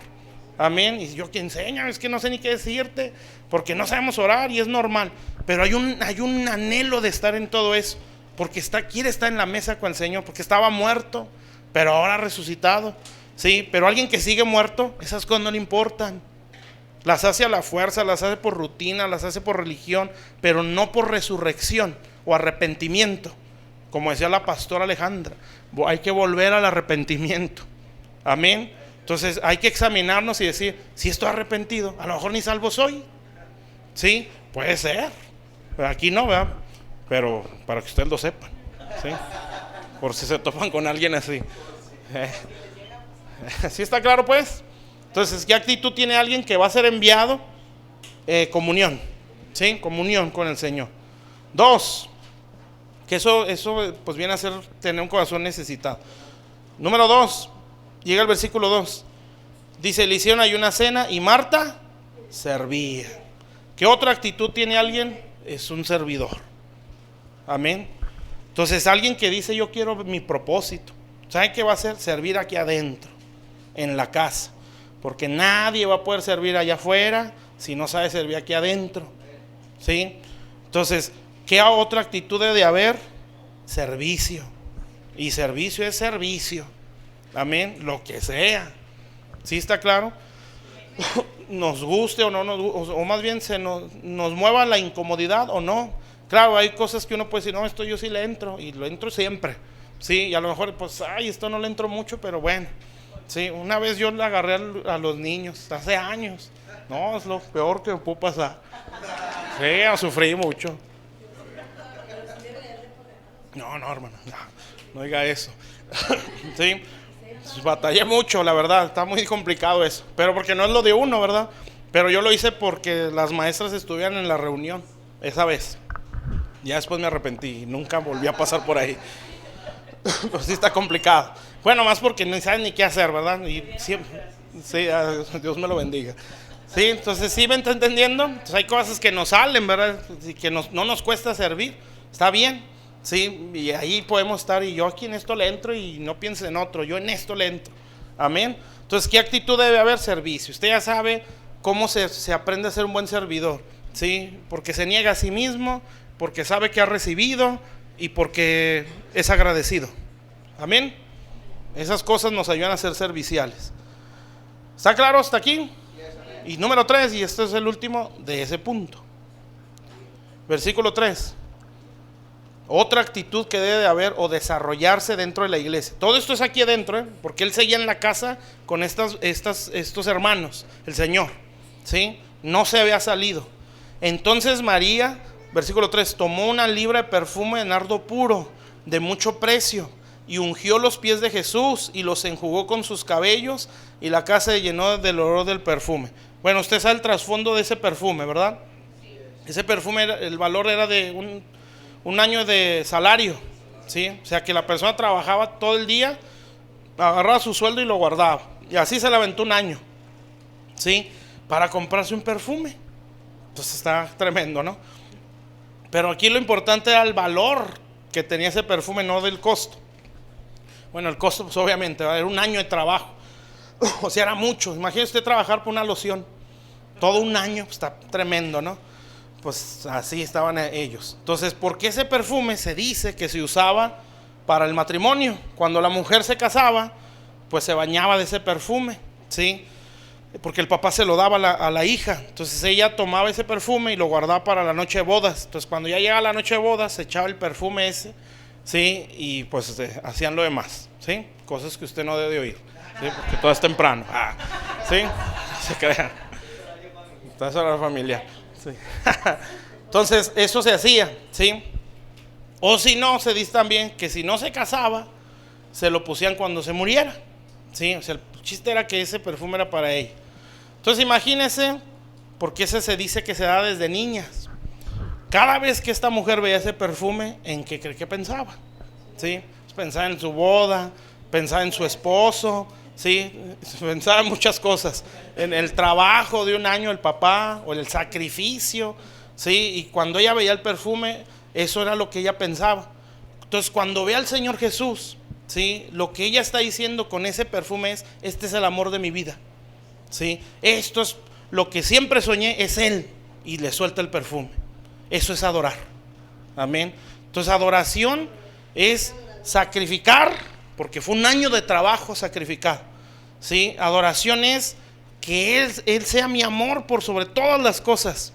Amén. Y yo que enseño, es que no sé ni qué decirte, porque no sabemos orar y es normal. Pero hay un anhelo de estar en todo eso, porque quiere estar en la mesa con el Señor, porque estaba muerto, pero ahora resucitado. Sí, pero alguien que sigue muerto, esas cosas no le importan. Las hace a la fuerza, las hace por rutina, las hace por religión, pero no por resurrección o arrepentimiento. Como decía la pastora Alejandra, hay que volver al arrepentimiento. Amén. Entonces hay que examinarnos y decir, si estoy arrepentido, a lo mejor ni salvo soy. Sí, puede ser. Pero aquí no, ¿verdad? Pero para que ustedes lo sepan, ¿sí? Por si se topan con alguien así. ¿Sí está claro, pues? Entonces, ¿qué actitud tiene alguien que va a ser enviado? Comunión, ¿sí? Comunión con el Señor. 2, que eso pues viene a ser tener un corazón necesitado. Número 2, llega el versículo 2. Dice, le hicieron ahí una cena y Marta servía. ¿Qué otra actitud tiene alguien es un servidor. Amén. Entonces alguien que dice yo quiero mi propósito, ¿sabe qué va a hacer? Servir aquí adentro, en la casa. Porque nadie va a poder servir allá afuera si no sabe servir aquí adentro. ¿Sí? Entonces, ¿qué otra actitud debe de haber? Servicio. Y servicio es servicio. Amén. Lo que sea. ¿Sí está claro? Nos guste o no nos guste, o más bien nos mueva la incomodidad o no. Claro, hay cosas que uno puede decir, no, esto yo sí le entro, y lo entro siempre. Sí, y a lo mejor, pues, esto no le entro mucho, pero bueno. Sí, una vez yo le agarré a los niños, hace años. No, es lo peor que me pudo pasar. Sí, sufrí mucho. No, hermano, no diga eso. Sí, batallé mucho, la verdad, está muy complicado eso. Pero porque no es lo de uno, ¿verdad? Pero yo lo hice porque las maestras estuvieran en la reunión esa vez. Ya después me arrepentí y nunca volví a pasar por ahí. Pues sí está complicado. Bueno, más porque no saben ni qué hacer, ¿verdad? Y siempre, sí, Dios me lo bendiga. Sí, entonces sí me está entendiendo. Entonces hay cosas que nos salen, ¿verdad? Y que no nos cuesta servir. Está bien, sí, y ahí podemos estar. Y yo aquí en esto le entro y no piense en otro. Yo en esto le entro. Amén. Entonces, ¿qué actitud debe haber? Servicio. Usted ya sabe cómo se aprende a ser un buen servidor. Sí, porque se niega a sí mismo, porque sabe que ha recibido y porque es agradecido. Amén. Esas cosas nos ayudan a ser serviciales. ¿Está claro hasta aquí? Y número 3, y este es el último de ese punto. Versículo 3. Otra actitud que debe de haber o desarrollarse dentro de la iglesia. Todo esto es aquí adentro, porque él seguía en la casa con estos hermanos, el Señor. ¿Sí? No se había salido. Entonces María, versículo 3, tomó una libra de perfume de nardo puro, de mucho precio, y ungió los pies de Jesús y los enjugó con sus cabellos, y la casa se llenó del olor del perfume. Bueno, usted sabe el trasfondo de ese perfume, ¿verdad? Ese perfume, el valor era de un año de salario, ¿sí? O sea que la persona trabajaba todo el día, agarraba su sueldo y lo guardaba, y así se le aventó un año, ¿sí? Para comprarse un perfume. Entonces está tremendo, ¿no? Pero aquí lo importante era el valor que tenía ese perfume, no del costo. Bueno, el costo, pues obviamente, era un año de trabajo. O sea, era mucho. Imagínese usted trabajar por una loción todo un año, pues está tremendo, ¿no? Pues así estaban ellos. Entonces, ¿por qué ese perfume se dice que se usaba para el matrimonio? Cuando la mujer se casaba, pues se bañaba de ese perfume, ¿sí? Porque el papá se lo daba a la hija. Entonces ella tomaba ese perfume y lo guardaba para la noche de bodas. Entonces cuando ya llegaba la noche de bodas, se echaba el perfume ese, ¿sí? Y pues hacían lo demás, ¿sí? Cosas que usted no debe de oír, ¿sí? Porque todo es temprano, ¿sí? Se crean. Entonces era la familia, ¿sí? Entonces eso se hacía, ¿sí? O si no, se dice también que si no se casaba, se lo pusían cuando se muriera, ¿sí? O sea, el chiste era que ese perfume era para ella. Entonces imagínense, porque ese se dice que se da desde niñas. Cada vez que esta mujer veía ese perfume, ¿en qué cree que pensaba? ¿Sí? Pensaba en su boda, pensaba en su esposo, ¿sí? Pensaba en muchas cosas. En el trabajo de un año del papá, o el sacrificio, ¿sí? Y cuando ella veía el perfume, eso era lo que ella pensaba. Entonces cuando ve al Señor Jesús, ¿sí? Lo que ella está diciendo con ese perfume es: este es el amor de mi vida, ¿sí? Esto es lo que siempre soñé, es Él. Y le suelta el perfume. Eso es adorar. Amén. Entonces adoración es sacrificar, porque fue un año de trabajo sacrificado, ¿sí? Adoración es que Él sea mi amor por sobre todas las cosas,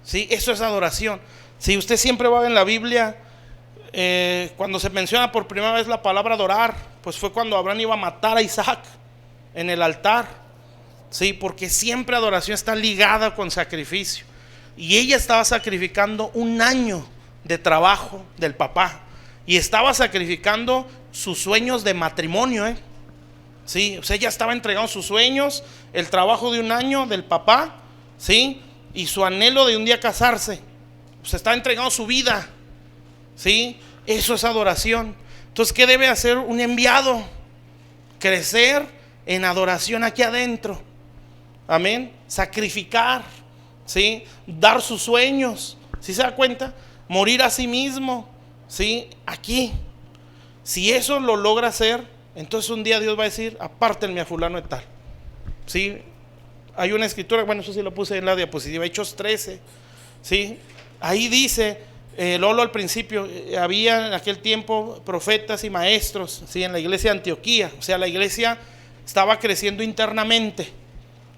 ¿sí? Eso es adoración. Si usted siempre va a ver en la Biblia, cuando se menciona por primera vez la palabra adorar, pues fue cuando Abraham iba a matar a Isaac en el altar, ¿sí? Porque siempre adoración está ligada con sacrificio. Y ella estaba sacrificando un año de trabajo del papá, y estaba sacrificando sus sueños de matrimonio, ¿sí? O sea, ella estaba entregando sus sueños, el trabajo de un año del papá, ¿sí? Y su anhelo de un día casarse. O sea, estaba entregando su vida, ¿sí? Eso es adoración. Entonces, ¿qué debe hacer un enviado? Crecer en adoración aquí adentro. Amén. Sacrificar, ¿sí? Dar sus sueños, ¿Sí se da cuenta? Morir a sí mismo, ¿sí? Aquí. Si eso lo logra hacer, entonces un día Dios va a decir, apártenme a fulano de tal. ¿Sí? Hay una escritura, bueno, eso sí lo puse en la diapositiva, Hechos 13, ¿sí? Ahí dice, Lolo al principio, había en aquel tiempo profetas y maestros, ¿sí? En la iglesia de Antioquía, o sea, la iglesia estaba creciendo internamente,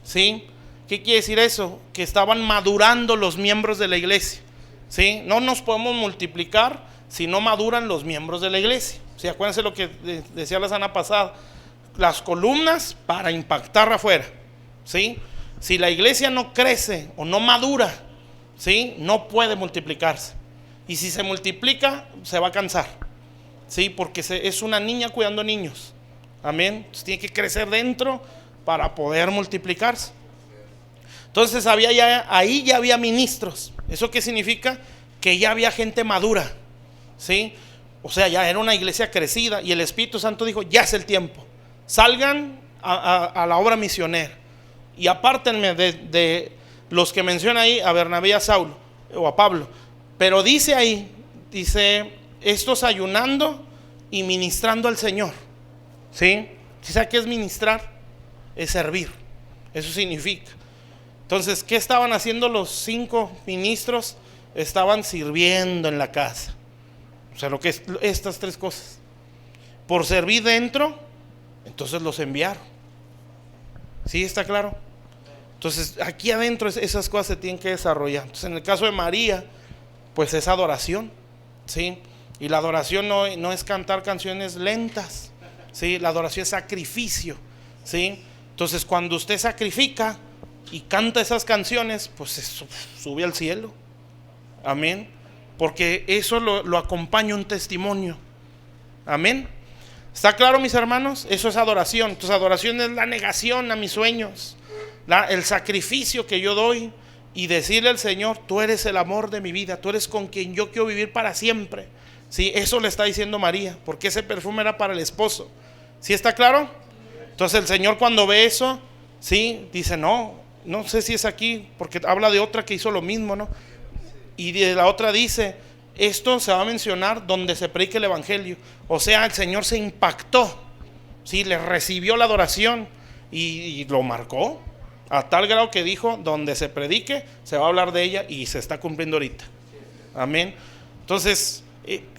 ¿sí? ¿Qué quiere decir eso? Que estaban madurando los miembros de la iglesia, ¿sí? No nos podemos multiplicar si no maduran los miembros de la iglesia. ¿Sí? Acuérdense lo que decía la semana pasada, las columnas para impactar afuera, ¿sí? Si la iglesia no crece o no madura, ¿sí? No puede multiplicarse. Y si se multiplica, se va a cansar, ¿sí? Porque es una niña cuidando niños. Amén. Entonces tiene que crecer dentro para poder multiplicarse. Entonces ahí ya había ministros. ¿Eso qué significa? Que ya había gente madura, ¿sí? O sea, ya era una iglesia crecida. Y el Espíritu Santo dijo, ya es el tiempo. Salgan a la obra misionera. Y apártenme de los que menciona ahí, a Bernabé y a Saulo, o a Pablo. Pero dice ahí, dice, estos ayunando y ministrando al Señor, ¿sí? ¿Sí sabe qué es ministrar? Es servir. Eso significa. Entonces, ¿qué estaban haciendo los 5 ministros? Estaban sirviendo en la casa. O sea, lo que es estas 3 cosas. Por servir dentro, entonces los enviaron. ¿Sí está claro? Entonces, aquí adentro esas cosas se tienen que desarrollar. Entonces, en el caso de María, pues es adoración, ¿sí? Y la adoración no es cantar canciones lentas, ¿sí? La adoración es sacrificio, ¿sí? Entonces, cuando usted sacrifica y canta esas canciones, pues eso sube al cielo. Amén. Porque eso lo acompaña un testimonio. Amén. ¿Está claro, mis hermanos? Eso es adoración. Entonces, adoración es la negación a mis sueños, el sacrificio que yo doy y decirle al Señor, tú eres el amor de mi vida, tú eres con quien yo quiero vivir para siempre. ¿Sí? Eso le está diciendo María, porque ese perfume era para el esposo. ¿Sí está claro? Entonces el Señor, cuando ve eso, ¿sí? Dice, no sé si es aquí, porque habla de otra que hizo lo mismo, ¿no? Y de la otra dice, esto se va a mencionar donde se predique el evangelio. O sea, el Señor se impactó, ¿sí? Le recibió la adoración y lo marcó a tal grado que dijo, donde se predique se va a hablar de ella, y se está cumpliendo ahorita. Amén. Entonces,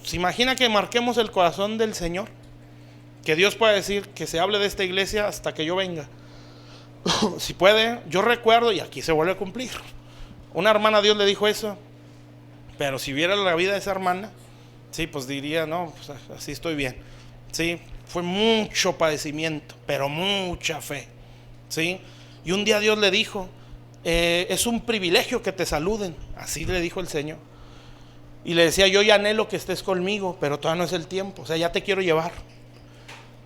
¿se imagina que marquemos el corazón del Señor? Que Dios pueda decir que se hable de esta iglesia hasta que yo venga. Si puede, yo recuerdo, y aquí se vuelve a cumplir. Una hermana a Dios le dijo eso, pero si viera la vida de esa hermana, sí, pues diría, no, pues así estoy bien. Sí, fue mucho padecimiento, pero mucha fe. Sí, y un día Dios le dijo, es un privilegio que te saluden. Así le dijo el Señor. Y le decía, yo ya anhelo que estés conmigo, pero todavía no es el tiempo, o sea, ya te quiero llevar.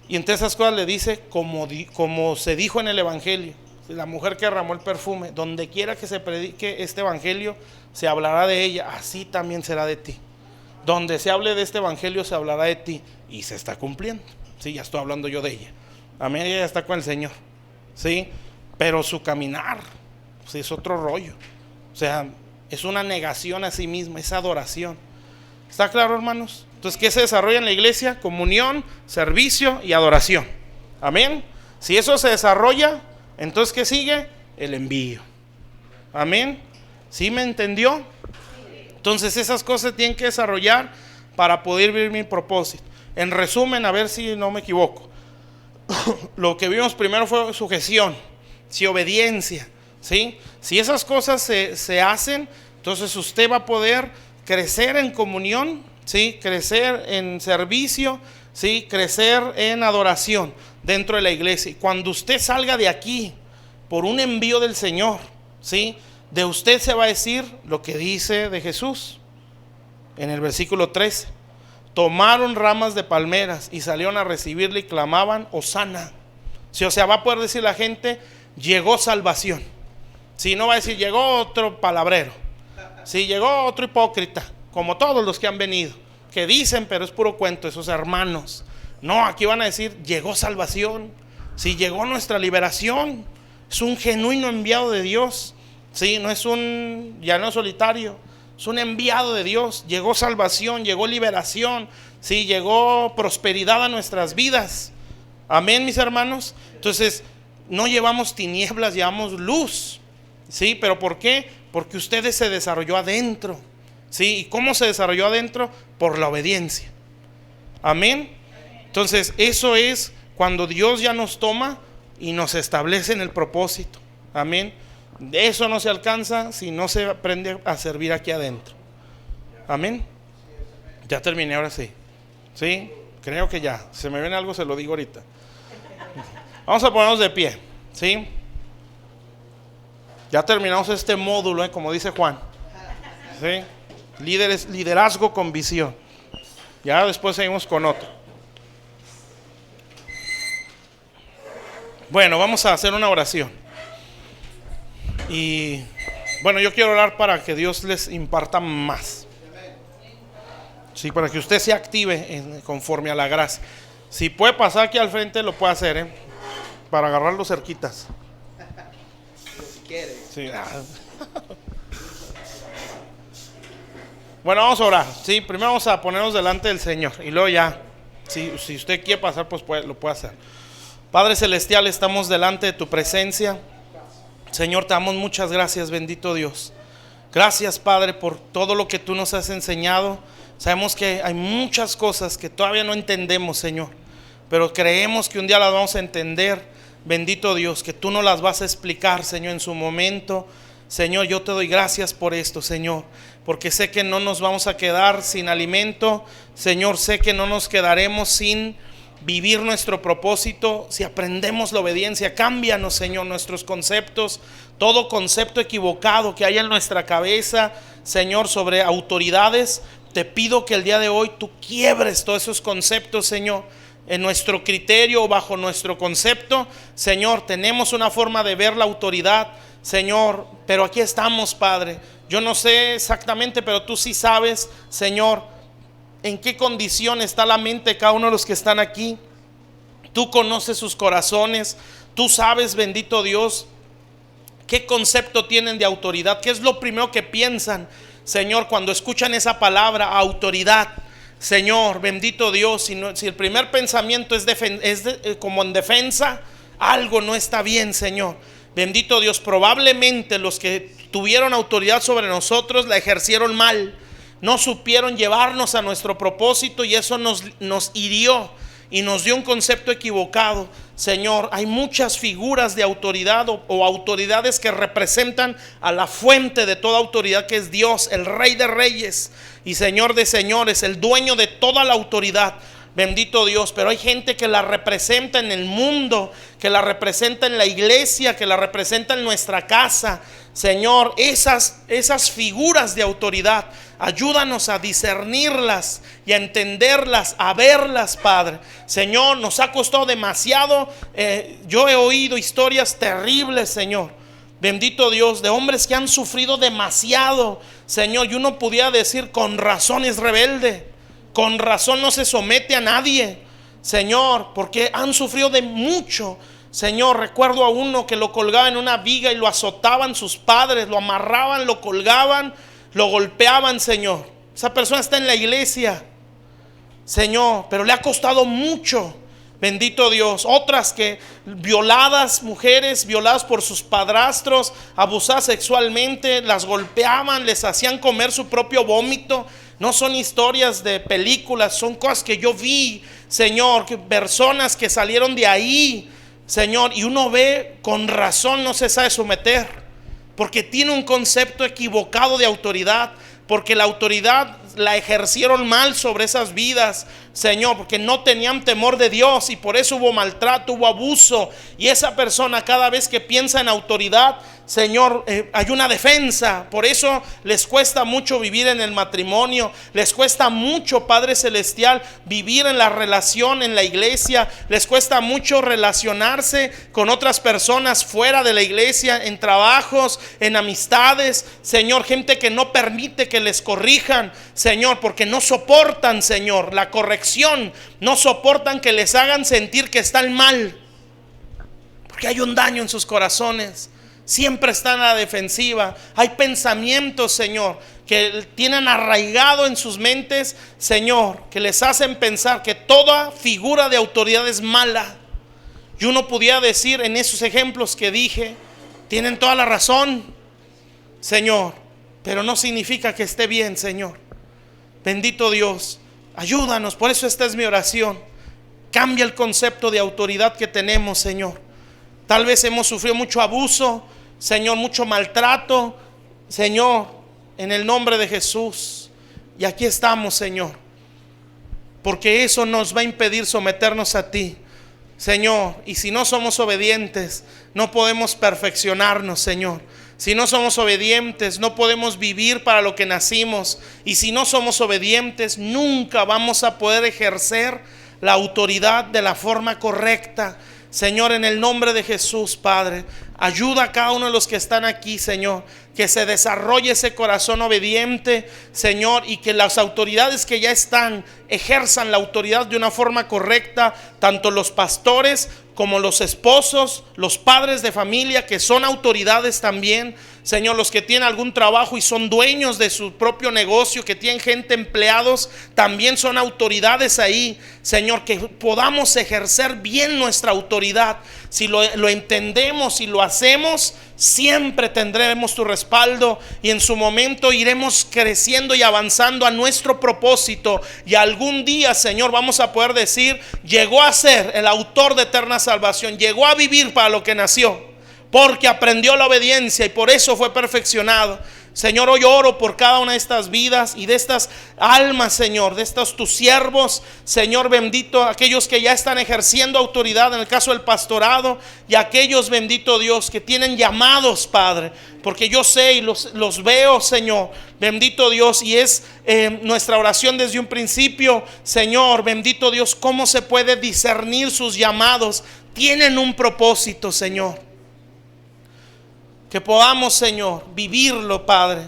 Y entre esas cosas le dice, como se dijo en el evangelio, la mujer que derramó el perfume, donde quiera que se predique este evangelio, se hablará de ella, así también será de ti. Donde se hable de este evangelio, se hablará de ti. Y se está cumpliendo. Sí, ya estoy hablando yo de ella. Amén, ella ya está con el Señor. Sí, pero su caminar, sí, es otro rollo. O sea, es una negación a sí misma, es adoración. ¿Está claro, hermanos? Entonces, ¿qué se desarrolla en la iglesia? Comunión, servicio y adoración. Amén. Si eso se desarrolla, entonces, ¿qué sigue? El envío. Amén. ¿Sí me entendió? Entonces, esas cosas tienen que desarrollar para poder vivir mi propósito. En resumen, a ver si no me equivoco. Lo que vimos primero fue sujeción, sí, obediencia, ¿sí? Si esas cosas se hacen, entonces usted va a poder crecer en comunión, ¿sí? Crecer en servicio, ¿sí? Crecer en adoración dentro de la iglesia. Y cuando usted salga de aquí por un envío del Señor, ¿sí? De usted se va a decir lo que dice de Jesús en el versículo 13. Tomaron ramas de palmeras y salieron a recibirle y clamaban, Hosana. Sí, o sea, va a poder decir la gente, llegó salvación. Sí, no va a decir, llegó otro palabrero. Sí, llegó otro hipócrita, como todos los que han venido, que dicen, pero es puro cuento, esos hermanos. No, aquí van a decir, llegó salvación. Sí, llegó nuestra liberación. Es un genuino enviado de Dios. Sí, no es un llano solitario. Es un enviado de Dios. Llegó salvación, llegó liberación, sí, llegó prosperidad a nuestras vidas. Amén, mis hermanos. Entonces, no llevamos tinieblas, llevamos luz. Sí, pero ¿por qué? Porque ustedes se desarrolló adentro. Sí, ¿y cómo se desarrolló adentro? Por la obediencia. Amén. Entonces, eso es cuando Dios ya nos toma y nos establece en el propósito. Amén. De eso no se alcanza si no se aprende a servir aquí adentro. Amén. Ya terminé, ahora sí. Sí, creo que ya. Si se me viene algo, se lo digo ahorita. Vamos a ponernos de pie. Sí. Ya terminamos este módulo, como dice Juan. Sí. Liderazgo con visión. Ya después seguimos con otro. Bueno, vamos a hacer una oración. Y bueno, yo quiero orar para que Dios les imparta más. Sí, para que usted se active conforme a la gracia. Si puede pasar aquí al frente, lo puede hacer, para agarrarlo cerquitas. Si quiere. Sí. Bueno, vamos a orar. Sí, primero vamos a ponernos delante del Señor y luego ya, si usted quiere pasar, pues lo puede hacer. Padre celestial, estamos delante de tu presencia. Señor, te damos muchas gracias, bendito Dios. Gracias, Padre, por todo lo que tú nos has enseñado. Sabemos que hay muchas cosas que todavía no entendemos, Señor, pero creemos que un día las vamos a entender. Bendito Dios, que tú nos las vas a explicar, Señor, en su momento. Señor, yo te doy gracias por esto, Señor, porque sé que no nos vamos a quedar sin alimento. Señor, sé que no nos quedaremos sin vivir nuestro propósito si aprendemos la obediencia. Cámbianos, Señor, nuestros conceptos, todo concepto equivocado que haya en nuestra cabeza, Señor, sobre autoridades. Te pido que el día de hoy tú quiebres todos esos conceptos, Señor. En nuestro criterio o bajo nuestro concepto, Señor, tenemos una forma de ver la autoridad, Señor, pero aquí estamos, Padre. Yo no sé exactamente, pero tú sí sabes, Señor, en qué condición está la mente de cada uno de los que están aquí. Tú conoces sus corazones. Tú sabes, bendito Dios, qué concepto tienen de autoridad. ¿Qué es lo primero que piensan, Señor, cuando escuchan esa palabra, autoridad? Señor, bendito Dios, si el primer pensamiento es como en defensa, algo no está bien, Señor. Bendito Dios, probablemente los que tuvieron autoridad sobre nosotros la ejercieron mal. No supieron llevarnos a nuestro propósito y eso nos hirió y nos dio un concepto equivocado. Señor, hay muchas figuras de autoridad o autoridades que representan a la fuente de toda autoridad, que es Dios, el Rey de Reyes y Señor de Señores, el dueño de toda la autoridad. Bendito Dios, pero hay gente que la representa en el mundo, que la representa en la iglesia, que la representa en nuestra casa. Señor, esas figuras de autoridad, ayúdanos a discernirlas y a entenderlas, a verlas, Padre. Señor, nos ha costado demasiado. Yo he oído historias terribles, Señor. Bendito Dios, de hombres que han sufrido demasiado, Señor, y uno pudiera decir, con razón es rebelde. Con razón no se somete a nadie, Señor, porque han sufrido de mucho. Señor, recuerdo a uno que lo colgaban en una viga y lo azotaban sus padres, lo amarraban, lo colgaban, lo golpeaban, Señor. Esa persona está en la iglesia, Señor, pero le ha costado mucho. Bendito Dios. Otras que mujeres violadas por sus padrastros, abusadas sexualmente, las golpeaban, les hacían comer su propio vómito. No son historias de películas, son cosas que yo vi, Señor, que personas que salieron de ahí, Señor, y uno ve, con razón no se sabe someter, porque tiene un concepto equivocado de autoridad, porque la autoridad la ejercieron mal sobre esas vidas, Señor, porque no tenían temor de Dios y por eso hubo maltrato, hubo abuso. Y esa persona, cada vez que piensa en autoridad, Señor, hay una defensa. Por eso les cuesta mucho vivir en el matrimonio, les cuesta mucho, Padre Celestial, vivir en la relación en la iglesia, les cuesta mucho relacionarse con otras personas fuera de la iglesia, en trabajos, en amistades, Señor, gente que no permite que les corrijan, Señor, porque no soportan, Señor, la corrección, no soportan que les hagan sentir que están mal, porque hay un daño en sus corazones. Siempre están a la defensiva. Hay pensamientos, Señor, que tienen arraigado en sus mentes, Señor, que les hacen pensar que toda figura de autoridad es mala. Y uno pudiera decir en esos ejemplos que dije, tienen toda la razón, Señor, pero no significa que esté bien, Señor. Bendito Dios, ayúdanos. Por eso esta es mi oración. Cambia el concepto de autoridad que tenemos, Señor. Tal vez hemos sufrido mucho abuso, Señor, mucho maltrato, Señor, en el nombre de Jesús. Y aquí estamos, Señor, porque eso nos va a impedir someternos a ti, Señor. Y si no somos obedientes, no podemos perfeccionarnos, Señor. Si no somos obedientes, no podemos vivir para lo que nacimos. Y si no somos obedientes, nunca vamos a poder ejercer la autoridad de la forma correcta. Señor, en el nombre de Jesús, Padre, ayuda a cada uno de los que están aquí, Señor, que se desarrolle ese corazón obediente, Señor, y que las autoridades que ya están ejerzan la autoridad de una forma correcta, tanto los pastores como los esposos, los padres de familia, que son autoridades también, Señor, los que tienen algún trabajo y son dueños de su propio negocio, que tienen gente, empleados, también son autoridades ahí, Señor, que podamos ejercer bien nuestra autoridad. Si lo entendemos y lo hacemos, siempre tendremos tu respaldo y en su momento iremos creciendo y avanzando a nuestro propósito, y algún día, Señor, vamos a poder decir: llegó a ser el autor de eterna salvación, llegó a vivir para lo que nació, porque aprendió la obediencia y por eso fue perfeccionado. Señor, hoy oro por cada una de estas vidas y de estas almas, Señor, de estos tus siervos, Señor bendito, aquellos que ya están ejerciendo autoridad en el caso del pastorado, y aquellos, bendito Dios, que tienen llamados, Padre, porque yo sé y los veo, Señor, bendito Dios, y es nuestra oración desde un principio, Señor, bendito Dios, cómo se puede discernir sus llamados. Tienen un propósito, Señor. Que podamos, Señor, vivirlo, Padre,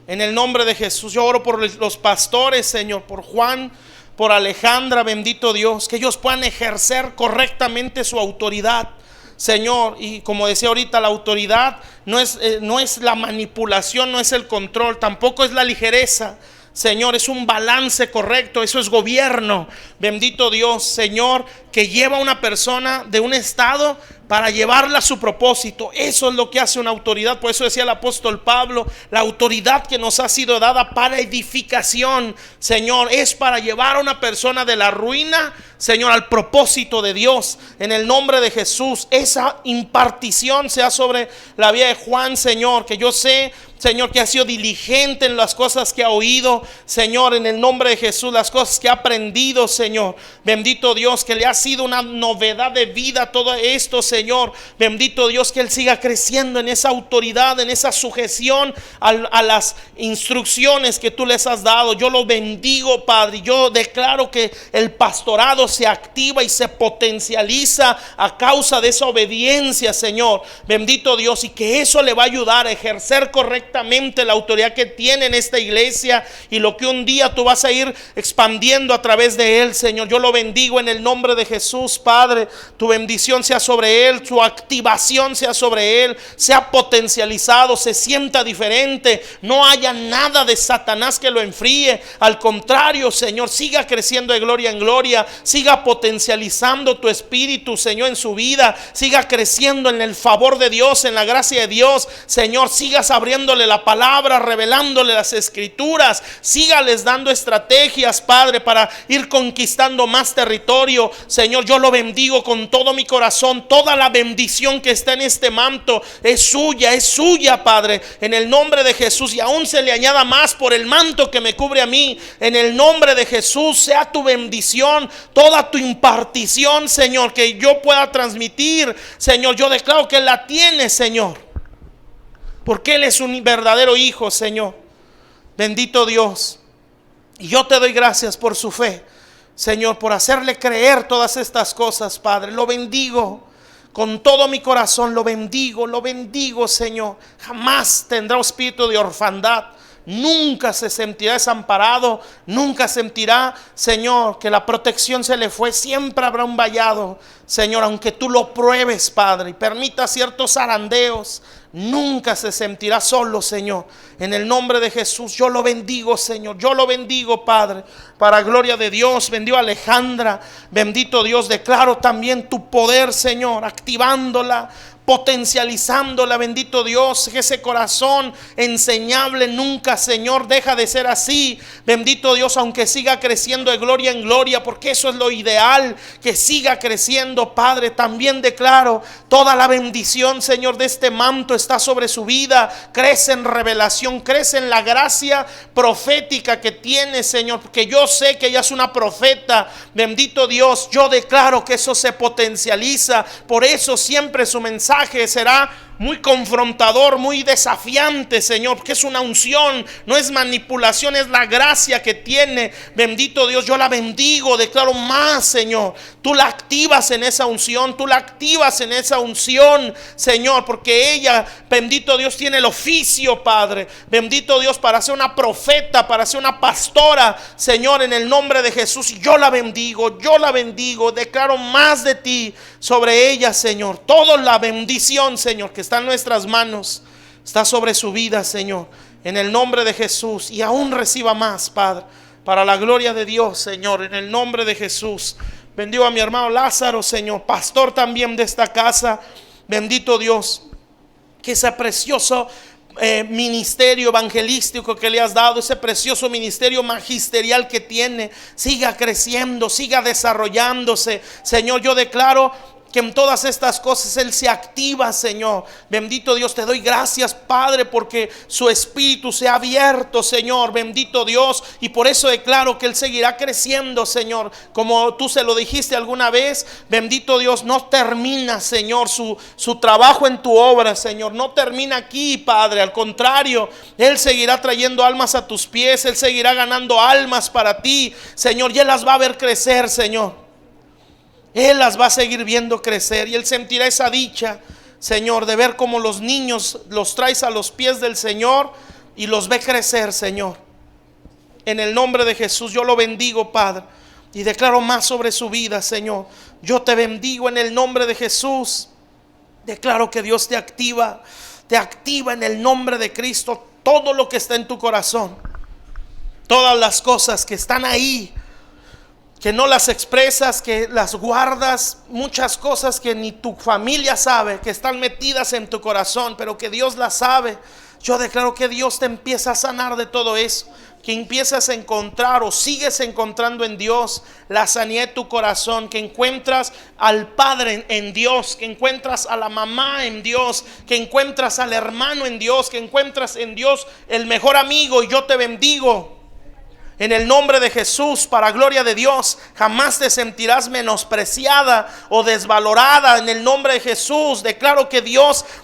en el nombre de Jesús. Yo oro por los pastores, Señor, por Juan, por Alejandra, bendito Dios, que ellos puedan ejercer correctamente su autoridad, Señor. Y como decía ahorita, la autoridad no es la manipulación, no es el control, tampoco es la ligereza, Señor, es un balance correcto. Eso es gobierno, bendito Dios, Señor, que lleva a una persona de un estado para llevarla a su propósito. Eso es lo que hace una autoridad. Por eso decía el apóstol Pablo: la autoridad que nos ha sido dada para edificación, Señor, es para llevar a una persona de la ruina, Señor, al propósito de Dios. En el nombre de Jesús, esa impartición sea sobre la vida de Juan, Señor, que yo sé, Señor, que ha sido diligente en las cosas que ha oído, Señor, en el nombre de Jesús, las cosas que ha aprendido, Señor, bendito Dios, que le ha sido una novedad de vida todo esto, Señor, bendito Dios, que él siga creciendo en esa autoridad, en esa sujeción a las instrucciones que tú les has dado. Yo lo bendigo, Padre. Yo declaro que el pastorado se activa y se potencializa a causa de esa obediencia, Señor, bendito Dios, y que eso le va a ayudar a ejercer correctamente la autoridad que tiene en esta iglesia y lo que un día tú vas a ir expandiendo a través de él, Señor. Yo lo bendigo en el nombre de Jesús, Padre. Tu bendición sea sobre él, su activación sea sobre él, sea potencializado, se sienta diferente, no haya nada de Satanás que lo enfríe. Al contrario, Señor, siga creciendo de gloria en gloria, siga potencializando tu espíritu, Señor, en su vida, siga creciendo en el favor de Dios, en la gracia de Dios, Señor. Sigas abriéndole la palabra, revelándole las escrituras, sígales dando estrategias, Padre, para ir conquistando más territorio, Señor. Yo lo bendigo con todo mi corazón. Toda la bendición que está en este manto es suya, Padre, en el nombre de Jesús, y aún se le añada más por el manto que me cubre a mí. En el nombre de Jesús sea tu bendición, toda tu impartición, Señor, que yo pueda transmitir, Señor. Yo declaro que la tiene, Señor, porque él es un verdadero hijo, Señor, bendito Dios. Y yo te doy gracias por su fe, Señor, por hacerle creer todas estas cosas, Padre. Lo bendigo con todo mi corazón, lo bendigo, Señor. Jamás tendrá espíritu de orfandad, nunca se sentirá desamparado, nunca sentirá, Señor, que la protección se le fue. Siempre habrá un vallado, Señor, aunque tú lo pruebes, Padre, y permita ciertos zarandeos. nunca se sentirá solo, Señor. En el nombre de Jesús, yo lo bendigo, Señor. Yo lo bendigo, Padre, para gloria de Dios. Bendigo a Alejandra. Bendito Dios, declaro también tu poder, Señor, activándola, potencializándola, bendito Dios, que ese corazón enseñable nunca, Señor, deja de ser así, bendito Dios, aunque siga creciendo de gloria en gloria, porque eso es lo ideal, que siga creciendo, Padre. También declaro toda la bendición, Señor, de este manto está sobre su vida. Crece en revelación, crece en la gracia profética que tiene, Señor, porque yo sé que ella es una profeta, bendito Dios. Yo declaro que eso se potencializa, por eso siempre su mensaje será muy confrontador, muy desafiante, Señor, porque es una unción, no es manipulación, es la gracia que tiene. Bendito Dios, yo la bendigo, declaro más, Señor. Tú la activas en esa unción, tú la activas en esa unción, Señor, porque ella, bendito Dios, tiene el oficio, Padre. Bendito Dios, para ser una profeta, para ser una pastora, Señor, en el nombre de Jesús. Y yo la bendigo, declaro más de ti sobre ella, Señor. Toda la bendición, Señor, que está en nuestras manos, está sobre su vida, Señor, en el nombre de Jesús. Y aún reciba más, Padre, para la gloria de Dios, Señor, en el nombre de Jesús. Bendigo a mi hermano Lázaro, Señor, pastor también de esta casa. Bendito Dios, que ese precioso ministerio evangelístico que le has dado, ese precioso ministerio magisterial que tiene, siga creciendo, siga desarrollándose, Señor. Yo declaro que en todas estas cosas Él se activa, Señor. Bendito Dios, te doy gracias, Padre, porque su espíritu se ha abierto, Señor. Bendito Dios, y por eso declaro que Él seguirá creciendo, Señor, como tú se lo dijiste alguna vez. Bendito Dios, no termina, Señor, su trabajo en tu obra, Señor. No termina aquí, Padre. Al contrario, Él seguirá trayendo almas a tus pies. Él seguirá ganando almas para ti, Señor, y Él las va a ver crecer, Señor. Él las va a seguir viendo crecer, y Él sentirá esa dicha, Señor, de ver cómo los niños los traes a los pies del Señor y los ve crecer, Señor. En el nombre de Jesús yo lo bendigo, Padre, y declaro más sobre su vida, Señor. Yo te bendigo en el nombre de Jesús. Declaro que Dios te activa en el nombre de Cristo todo lo que está en tu corazón, todas las cosas que están ahí, que no las expresas, que las guardas, muchas cosas que ni tu familia sabe, que están metidas en tu corazón, pero que Dios las sabe. Yo declaro que Dios te empieza a sanar de todo eso, que empiezas a encontrar o sigues encontrando en Dios la sanidad de tu corazón, que encuentras al Padre en Dios, que encuentras a la mamá en Dios, que encuentras al hermano en Dios, que encuentras en Dios el mejor amigo. Y yo te bendigo en el nombre de Jesús, para gloria de Dios. Jamás te sentirás menospreciada o desvalorada en el nombre de Jesús. Declaro que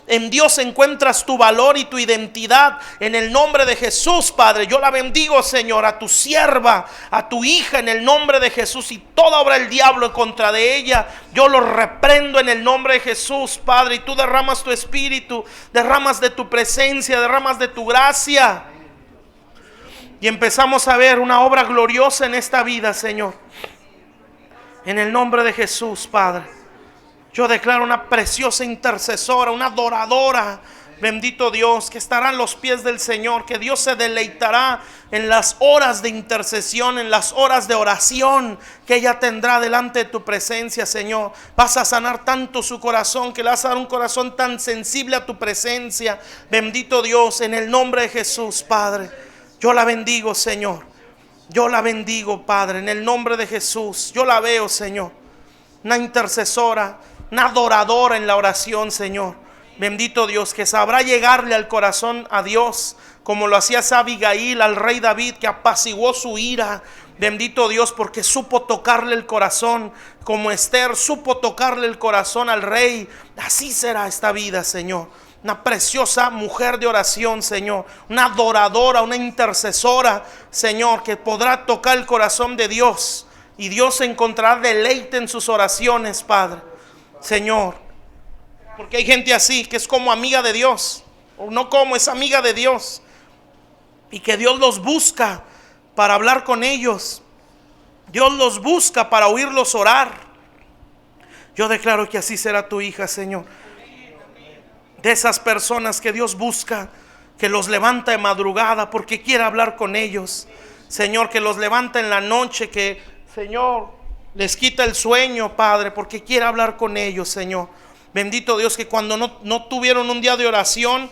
en Dios encuentras tu valor y tu identidad en el nombre de Jesús, Padre. Yo la bendigo, Señor, a tu sierva, a tu hija, en el nombre de Jesús. Y toda obra del diablo en contra de ella, yo lo reprendo en el nombre de Jesús, Padre. Y tú derramas tu espíritu, derramas de tu presencia, derramas de tu gracia, y empezamos a ver una obra gloriosa en esta vida, Señor. En el nombre de Jesús, Padre. Yo declaro una preciosa intercesora, una adoradora, bendito Dios, que estará en los pies del Señor, que Dios se deleitará en las horas de intercesión, en las horas de oración que ella tendrá delante de tu presencia, Señor. Vas a sanar tanto su corazón, que le vas a dar un corazón tan sensible a tu presencia, bendito Dios, en el nombre de Jesús, Padre. Yo la bendigo, Señor. Yo la bendigo, Padre, en el nombre de Jesús. Yo la veo, Señor, una intercesora, una adoradora en la oración, Señor. Bendito Dios, que sabrá llegarle al corazón a Dios, como lo hacía Abigail al rey David, que apaciguó su ira. Bendito Dios, porque supo tocarle el corazón, como Esther supo tocarle el corazón al rey. Así será esta vida, Señor. Una preciosa mujer de oración, Señor. Una adoradora, una intercesora, Señor, que podrá tocar el corazón de Dios. Y Dios encontrará deleite en sus oraciones, Padre. Señor, porque hay gente así, que es como amiga de Dios. O no como, es amiga de Dios. Y que Dios los busca para hablar con ellos. Dios los busca para oírlos orar. Yo declaro que así será tu hija, Señor. de esas personas que Dios busca, que los levanta de madrugada porque quiere hablar con ellos. Señor, que los levanta en la noche, que Señor les quita el sueño, Padre, porque quiere hablar con ellos, Señor. Bendito Dios, que cuando no tuvieron un día de oración,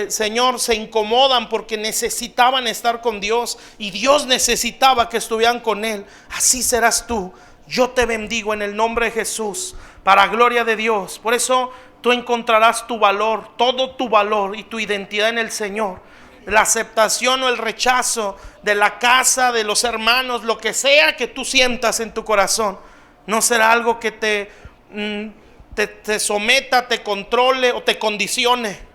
Señor, se incomodan porque necesitaban estar con Dios y Dios necesitaba que estuvieran con Él. Así serás tú. Yo te bendigo en el nombre de Jesús, para gloria de Dios. Por eso tú encontrarás tu valor, todo tu valor y tu identidad en el Señor. La aceptación o el rechazo de la casa, de los hermanos, lo que sea que tú sientas en tu corazón, no será algo que te someta, te controle o te condicione.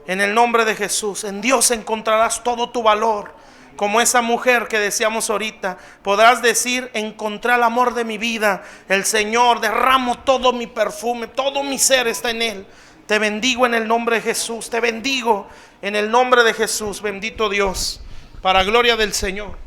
En el nombre de Jesús, en Dios encontrarás todo tu valor. Como esa mujer que decíamos ahorita, podrás decir: encontré el amor de mi vida, el Señor, derramo todo mi perfume, todo mi ser está en Él. Te bendigo en el nombre de Jesús, te bendigo en el nombre de Jesús. Bendito Dios, para gloria del Señor.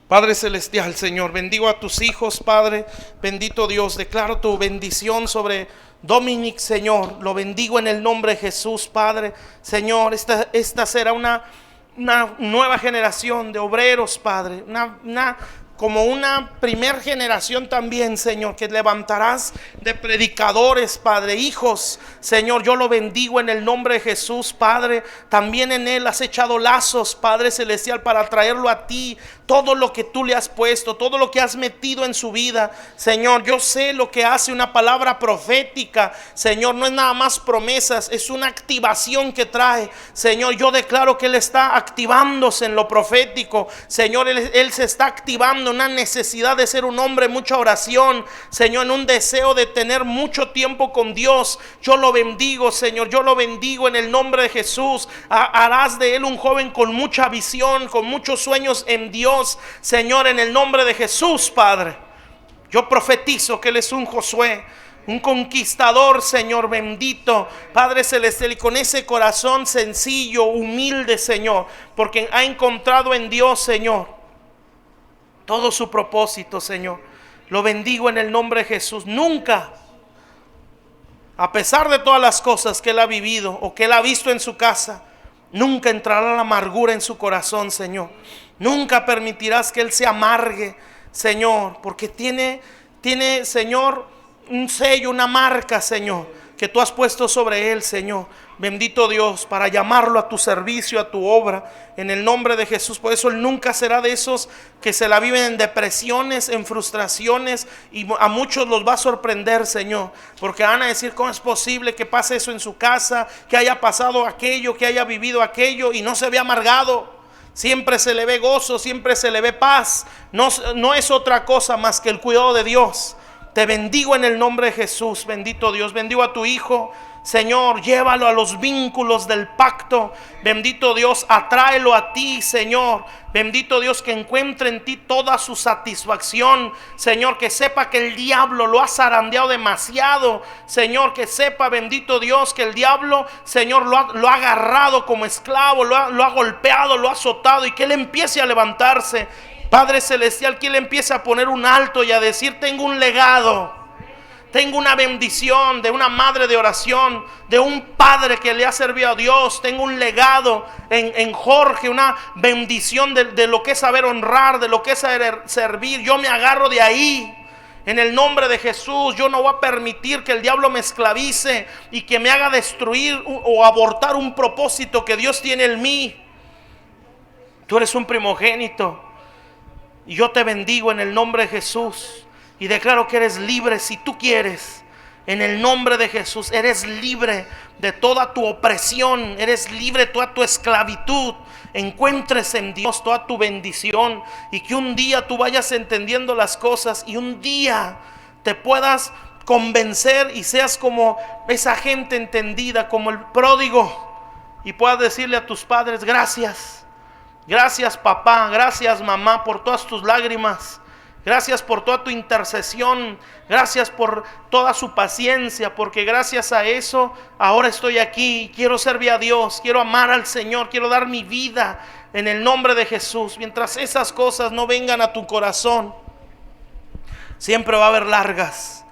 Padre celestial, Señor, bendigo a tus hijos, Padre. Bendito Dios, declaro tu bendición sobre Dominic, Señor. Lo bendigo en el nombre de Jesús, Padre. Señor, esta será una nueva generación de obreros, Padre. Como una primer generación también, Señor, que levantarás de predicadores, Padre, hijos. Señor, yo lo bendigo en el nombre de Jesús, Padre. También en él has echado lazos, Padre celestial, para traerlo a ti. Todo lo que tú le has puesto, todo lo que has metido en su vida, Señor, yo sé lo que hace una palabra profética. Señor, no es nada más promesas, es una activación que trae. Señor, yo declaro que él está activándose en lo profético. Señor, él se está activando una necesidad de ser un hombre, mucha oración, Señor, en un deseo de tener mucho tiempo con Dios. Yo lo bendigo, Señor, yo lo bendigo en el nombre de Jesús. Harás de él un joven con mucha visión, con muchos sueños en Dios, Señor, en el nombre de Jesús, Padre. Yo profetizo que él es un Josué, un conquistador, Señor bendito, Padre celestial, y con ese corazón sencillo, humilde, Señor, porque ha encontrado en Dios, Señor, todo su propósito, Señor. Lo bendigo en el nombre de Jesús. Nunca, a pesar de todas las cosas que él ha vivido o que él ha visto en su casa, nunca entrará la amargura en su corazón, Señor. Nunca permitirás que él se amargue, Señor, porque tiene, Señor, un sello, una marca, Señor, que tú has puesto sobre él, Señor. Bendito Dios, para llamarlo a tu servicio, a tu obra, en el nombre de Jesús. Por eso él nunca será de esos que se la viven en depresiones, en frustraciones, y a muchos los va a sorprender, Señor, porque van a decir: ¿cómo es posible que pase eso en su casa? Que haya pasado aquello, que haya vivido aquello y no se ve amargado. Siempre se le ve gozo, siempre se le ve paz. No es otra cosa más que el cuidado de Dios. Te bendigo en el nombre de Jesús. Bendito Dios, bendigo a tu hijo, Señor, llévalo a los vínculos del pacto. Bendito Dios, atráelo a ti, Señor. Bendito Dios, que encuentre en ti toda su satisfacción. Señor, que sepa que el diablo lo ha zarandeado demasiado. Señor, que sepa, bendito Dios, que el diablo, Señor, lo ha agarrado como esclavo, lo ha golpeado, lo ha azotado, y que él empiece a levantarse. Padre celestial, que él empiece a poner un alto y a decir: tengo un legado. Tengo una bendición de una madre de oración, de un padre que le ha servido a Dios. Tengo un legado en Jorge, una bendición de lo que es saber honrar, de lo que es saber servir. Yo me agarro de ahí. En el nombre de Jesús, yo no voy a permitir que el diablo me esclavice y que me haga destruir o abortar un propósito que Dios tiene en mí. Tú eres un primogénito y yo te bendigo en el nombre de Jesús. Y declaro que eres libre si tú quieres. En el nombre de Jesús, eres libre de toda tu opresión. Eres libre de toda tu esclavitud. Encuentres en Dios toda tu bendición. Y que un día tú vayas entendiendo las cosas. Y un día te puedas convencer y seas como esa gente entendida, como el pródigo. Y puedas decirle a tus padres: gracias. Gracias, papá. Gracias, mamá, por todas tus lágrimas. Gracias por toda tu intercesión. Gracias por toda su paciencia, porque gracias a eso ahora estoy aquí. Quiero servir a Dios, quiero amar al Señor, quiero dar mi vida en el nombre de Jesús. Mientras esas cosas no vengan a tu corazón, Siempre va a haber largas,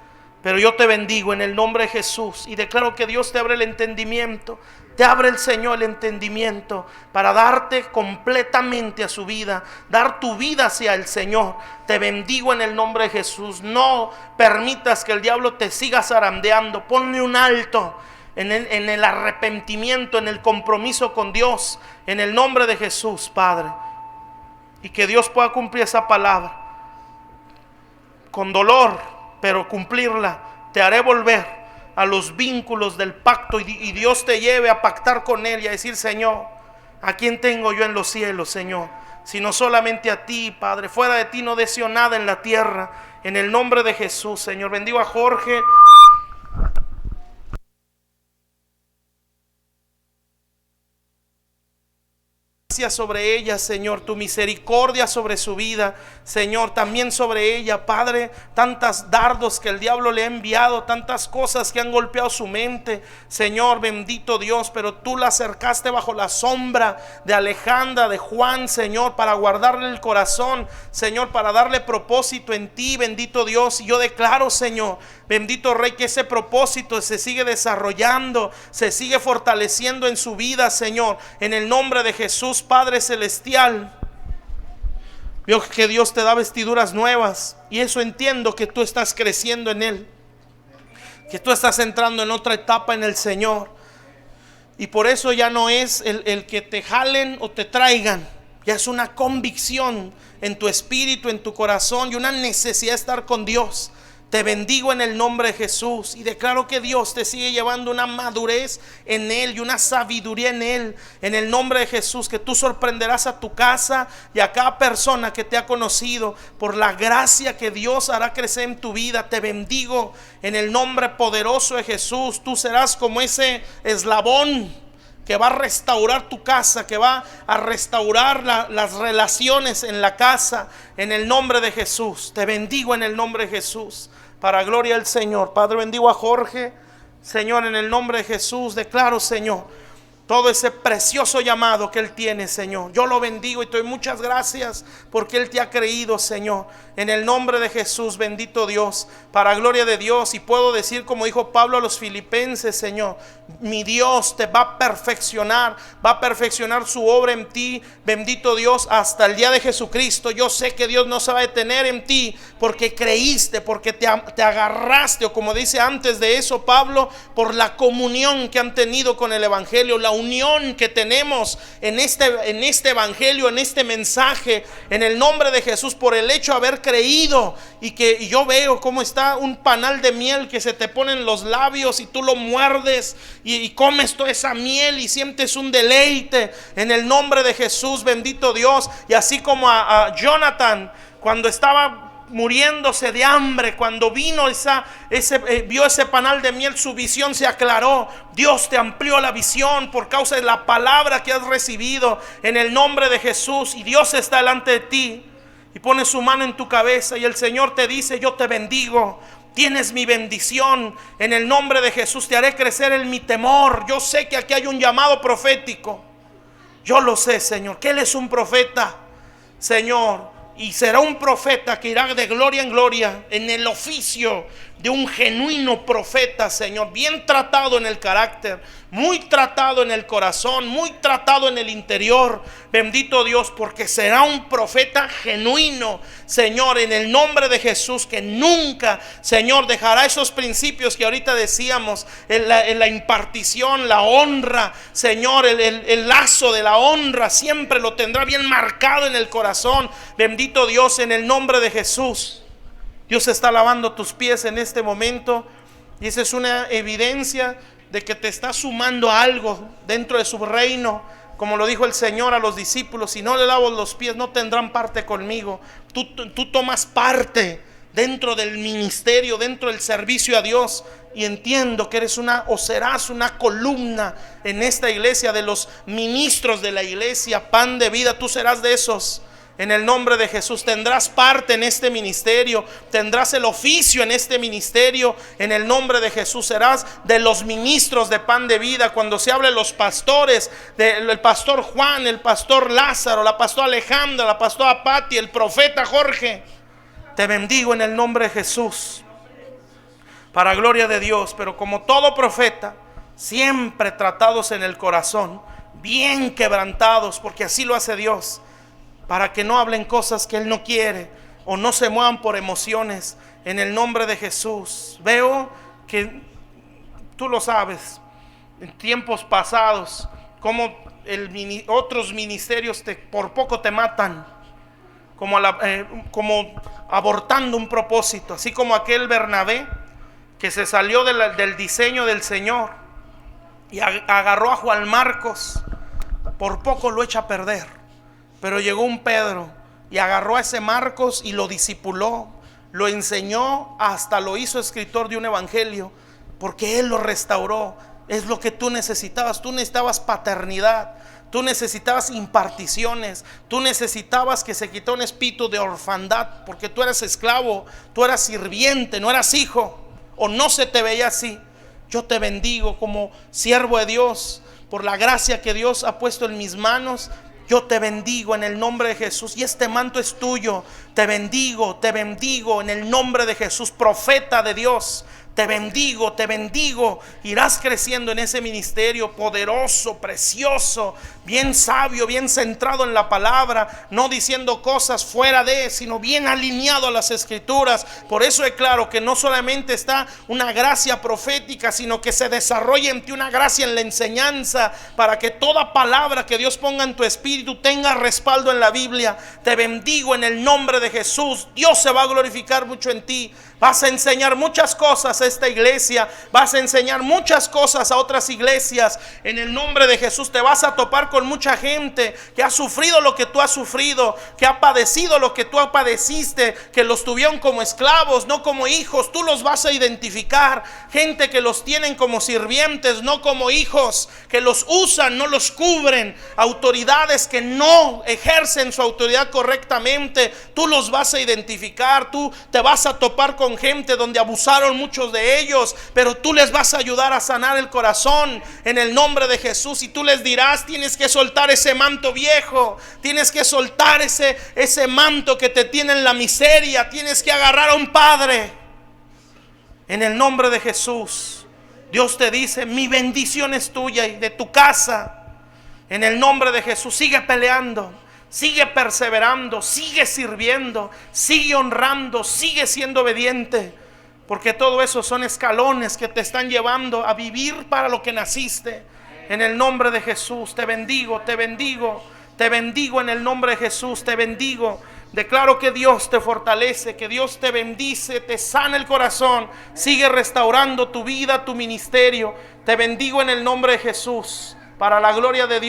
pero yo te bendigo en el nombre de Jesús y declaro que Dios te abre el entendimiento. Te abre el Señor el entendimiento para darte completamente a su vida, dar tu vida hacia el Señor. Te bendigo en el nombre de Jesús. No permitas que el diablo te siga zarandeando. Ponle un alto en el arrepentimiento, en el compromiso con Dios, en el nombre de Jesús, Padre. Y que Dios pueda cumplir esa palabra con dolor, pero cumplirla. Te haré volver a los vínculos del pacto y Dios te lleve a pactar con Él y a decir: Señor, ¿a quién tengo yo en los cielos, Señor? Sino solamente a ti, Padre. Fuera de ti no deseo nada en la tierra. En el nombre de Jesús, Señor. Bendigo a Jorge. Sobre ella, Señor, tu misericordia sobre su vida, Señor, también sobre ella, Padre. Tantos dardos que el diablo le ha enviado, tantas cosas que han golpeado su mente, Señor, bendito Dios, pero tú la acercaste bajo la sombra de Alejandra, de Juan, Señor, para guardarle el corazón, Señor, para darle propósito en ti, bendito Dios. Y yo declaro, Señor, bendito Rey, que ese propósito se sigue desarrollando, se sigue fortaleciendo en su vida, Señor, en el nombre de Jesús, Padre celestial. Veo que Dios te da vestiduras nuevas y eso entiendo, que tú estás creciendo en Él, que tú estás entrando en otra etapa en el Señor. Y por eso ya no es el que te jalen o te traigan, ya es una convicción en tu espíritu, en tu corazón, y una necesidad de estar con Dios. Te bendigo en el nombre de Jesús y declaro que Dios te sigue llevando una madurez en Él y una sabiduría en Él. En el nombre de Jesús, que tú sorprenderás a tu casa y a cada persona que te ha conocido por la gracia que Dios hará crecer en tu vida. Te bendigo en el nombre poderoso de Jesús. Tú serás como ese eslabón que va a restaurar tu casa, que va a restaurar las relaciones en la casa, en el nombre de Jesús. Te bendigo en el nombre de Jesús, para gloria del Señor. Padre, bendigo a Jorge, Señor, en el nombre de Jesús. Declaro, Señor, todo ese precioso llamado que Él tiene, Señor. Yo lo bendigo y te doy muchas gracias porque Él te ha creído, Señor. En el nombre de Jesús, bendito Dios, para gloria de Dios. Y puedo decir, como dijo Pablo a los filipenses, Señor, mi Dios te va a perfeccionar su obra en ti, bendito Dios, hasta el día de Jesucristo. Yo sé que Dios no se va a detener en ti porque creíste, porque te agarraste, o como dice antes de eso Pablo, por la comunión que han tenido con el Evangelio, la unión que tenemos en este Evangelio, en este mensaje, en el nombre de Jesús, por el hecho de haber creído. Y yo veo cómo está un panal de miel que se te pone en los labios y tú lo muerdes y comes toda esa miel y sientes un deleite en el nombre de Jesús, bendito Dios. Y así como a Jonathan, cuando estaba muriéndose de hambre, cuando vino vio ese panal de miel, su visión se aclaró. Dios te amplió la visión por causa de la palabra que has recibido en el nombre de Jesús. Y Dios está delante de ti y pone su mano en tu cabeza y el Señor te dice: yo te bendigo, tienes mi bendición, en el nombre de Jesús te haré crecer en mi temor. Yo sé que aquí hay un llamado profético, yo lo sé, Señor, que Él es un profeta, Señor, y será un profeta que irá de gloria en gloria en el oficio de un genuino profeta, Señor, bien tratado en el carácter, muy tratado en el corazón, muy tratado en el interior, bendito Dios, porque será un profeta genuino, Señor, en el nombre de Jesús, que nunca, Señor, dejará esos principios que ahorita decíamos, en la impartición, la honra, Señor, el lazo de la honra siempre lo tendrá bien marcado en el corazón, bendito Dios, en el nombre de Jesús. Dios está lavando tus pies en este momento y esa es una evidencia de que te está sumando algo dentro de su reino. Como lo dijo el Señor a los discípulos: si no le lavo los pies no tendrán parte conmigo. Tú tomas parte dentro del ministerio, dentro del servicio a Dios, y entiendo que eres serás una columna en esta iglesia, de los ministros de la iglesia, Pan de Vida. Tú serás de esos. En el nombre de Jesús tendrás parte en este ministerio, tendrás el oficio en este ministerio. En el nombre de Jesús serás de los ministros de Pan de Vida. Cuando se hable de los pastores, el pastor Juan, el pastor Lázaro, la pastora Alejandra, la pastora Patti, el profeta Jorge, Te bendigo en el nombre de Jesús, para gloria de Dios. Pero como todo profeta, siempre tratados en el corazón, bien quebrantados, porque así lo hace Dios, para que no hablen cosas que Él no quiere o no se muevan por emociones. En el nombre de Jesús. Veo que tú lo sabes, en tiempos pasados, como otros ministerios por poco te matan, como abortando un propósito, así como aquel Bernabé que se salió del diseño del Señor y agarró a Juan Marcos, por poco lo echa a perder. Pero llegó un Pedro y agarró a ese Marcos y lo discipuló, lo enseñó, hasta lo hizo escritor de un evangelio, porque Él lo restauró. Es lo que tú necesitabas. Tú necesitabas paternidad, tú necesitabas imparticiones, tú necesitabas que se quitara un espíritu de orfandad, porque tú eras esclavo, tú eras sirviente, no eras hijo, o no se te veía así. Yo te bendigo como siervo de Dios, por la gracia que Dios ha puesto en mis manos. Yo te bendigo en el nombre de Jesús, y este manto es tuyo. Te bendigo en el nombre de Jesús, profeta de Dios. Te bendigo, irás creciendo en ese ministerio poderoso, precioso, bien sabio, bien centrado en la palabra, no diciendo cosas fuera de, sino bien alineado a las escrituras. Por eso declaro que no solamente está una gracia profética, sino que se desarrolla en ti una gracia en la enseñanza, para que toda palabra que Dios ponga en tu espíritu tenga respaldo en la Biblia. Te bendigo en el nombre de Jesús. Dios se va a glorificar mucho en ti. Vas a enseñar muchas cosas a esta iglesia, vas a enseñar muchas cosas a otras iglesias. En el nombre de Jesús te vas a topar con mucha gente que ha sufrido lo que tú has sufrido, que ha padecido lo que tú padeciste, que los tuvieron como esclavos, no como hijos. Tú los vas a identificar. Gente que los tienen como sirvientes, no como hijos, que los usan, no los cubren. Autoridades que no ejercen su autoridad correctamente. Tú los vas a identificar. Tú te vas a topar con gente donde abusaron muchos de ellos, pero tú les vas a ayudar a sanar el corazón en el nombre de Jesús. Y tú les dirás: tienes que soltar ese manto viejo, tienes que soltar ese manto que te tiene en la miseria, tienes que agarrar a un padre en el nombre de Jesús. Dios te dice: mi bendición es tuya y de tu casa. En el nombre de Jesús, sigue peleando, sigue perseverando, sigue sirviendo, sigue honrando, sigue siendo obediente, porque todo eso son escalones que te están llevando a vivir para lo que naciste. En el nombre de Jesús te bendigo en el nombre de Jesús, te bendigo. Declaro que Dios te fortalece, que Dios te bendice, te sana el corazón, sigue restaurando tu vida, tu ministerio. Te bendigo en el nombre de Jesús, para la gloria de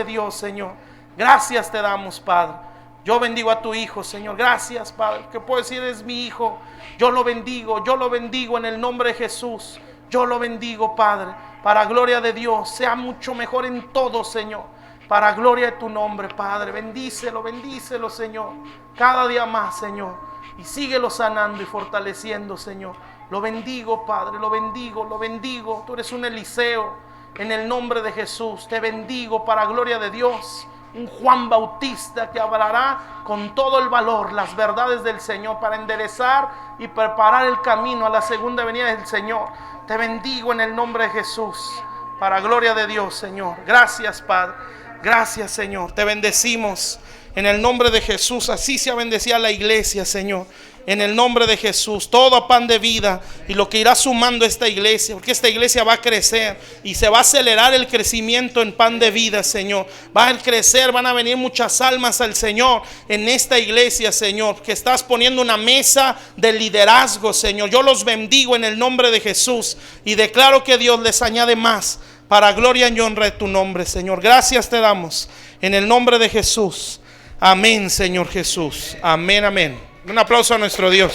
Dios, Señor. Gracias te damos, Padre. Yo bendigo a tu hijo, Señor. Gracias, Padre. ¿Qué puedo decir? Es mi hijo. Yo lo bendigo en el nombre de Jesús. Yo lo bendigo, Padre, para gloria de Dios. Sea mucho mejor en todo, Señor, para gloria de tu nombre, Padre. Bendícelo, Señor, cada día más, Señor, y síguelo sanando y fortaleciendo, Señor. Lo bendigo, Padre, lo bendigo. Tú eres un Eliseo, en el nombre de Jesús. Te bendigo para gloria de Dios. Un Juan Bautista que hablará con todo el valor las verdades del Señor, para enderezar y preparar el camino a la segunda venida del Señor. Te bendigo en el nombre de Jesús, para gloria de Dios, Señor. Gracias, Padre. Gracias, Señor. Te bendecimos en el nombre de Jesús. Así se bendecía la iglesia, Señor. En el nombre de Jesús, todo pan de vida y lo que irá sumando esta iglesia, porque esta iglesia va a crecer y se va a acelerar el crecimiento en pan de vida, Señor. Va a crecer, van a venir muchas almas al Señor en esta iglesia, Señor, que estás poniendo una mesa de liderazgo, Señor. Yo los bendigo en el nombre de Jesús y declaro que Dios les añade más, para gloria y honra de tu nombre, Señor. Gracias te damos en el nombre de Jesús. Amén, Señor Jesús. Amén, amén. Un aplauso a nuestro Dios.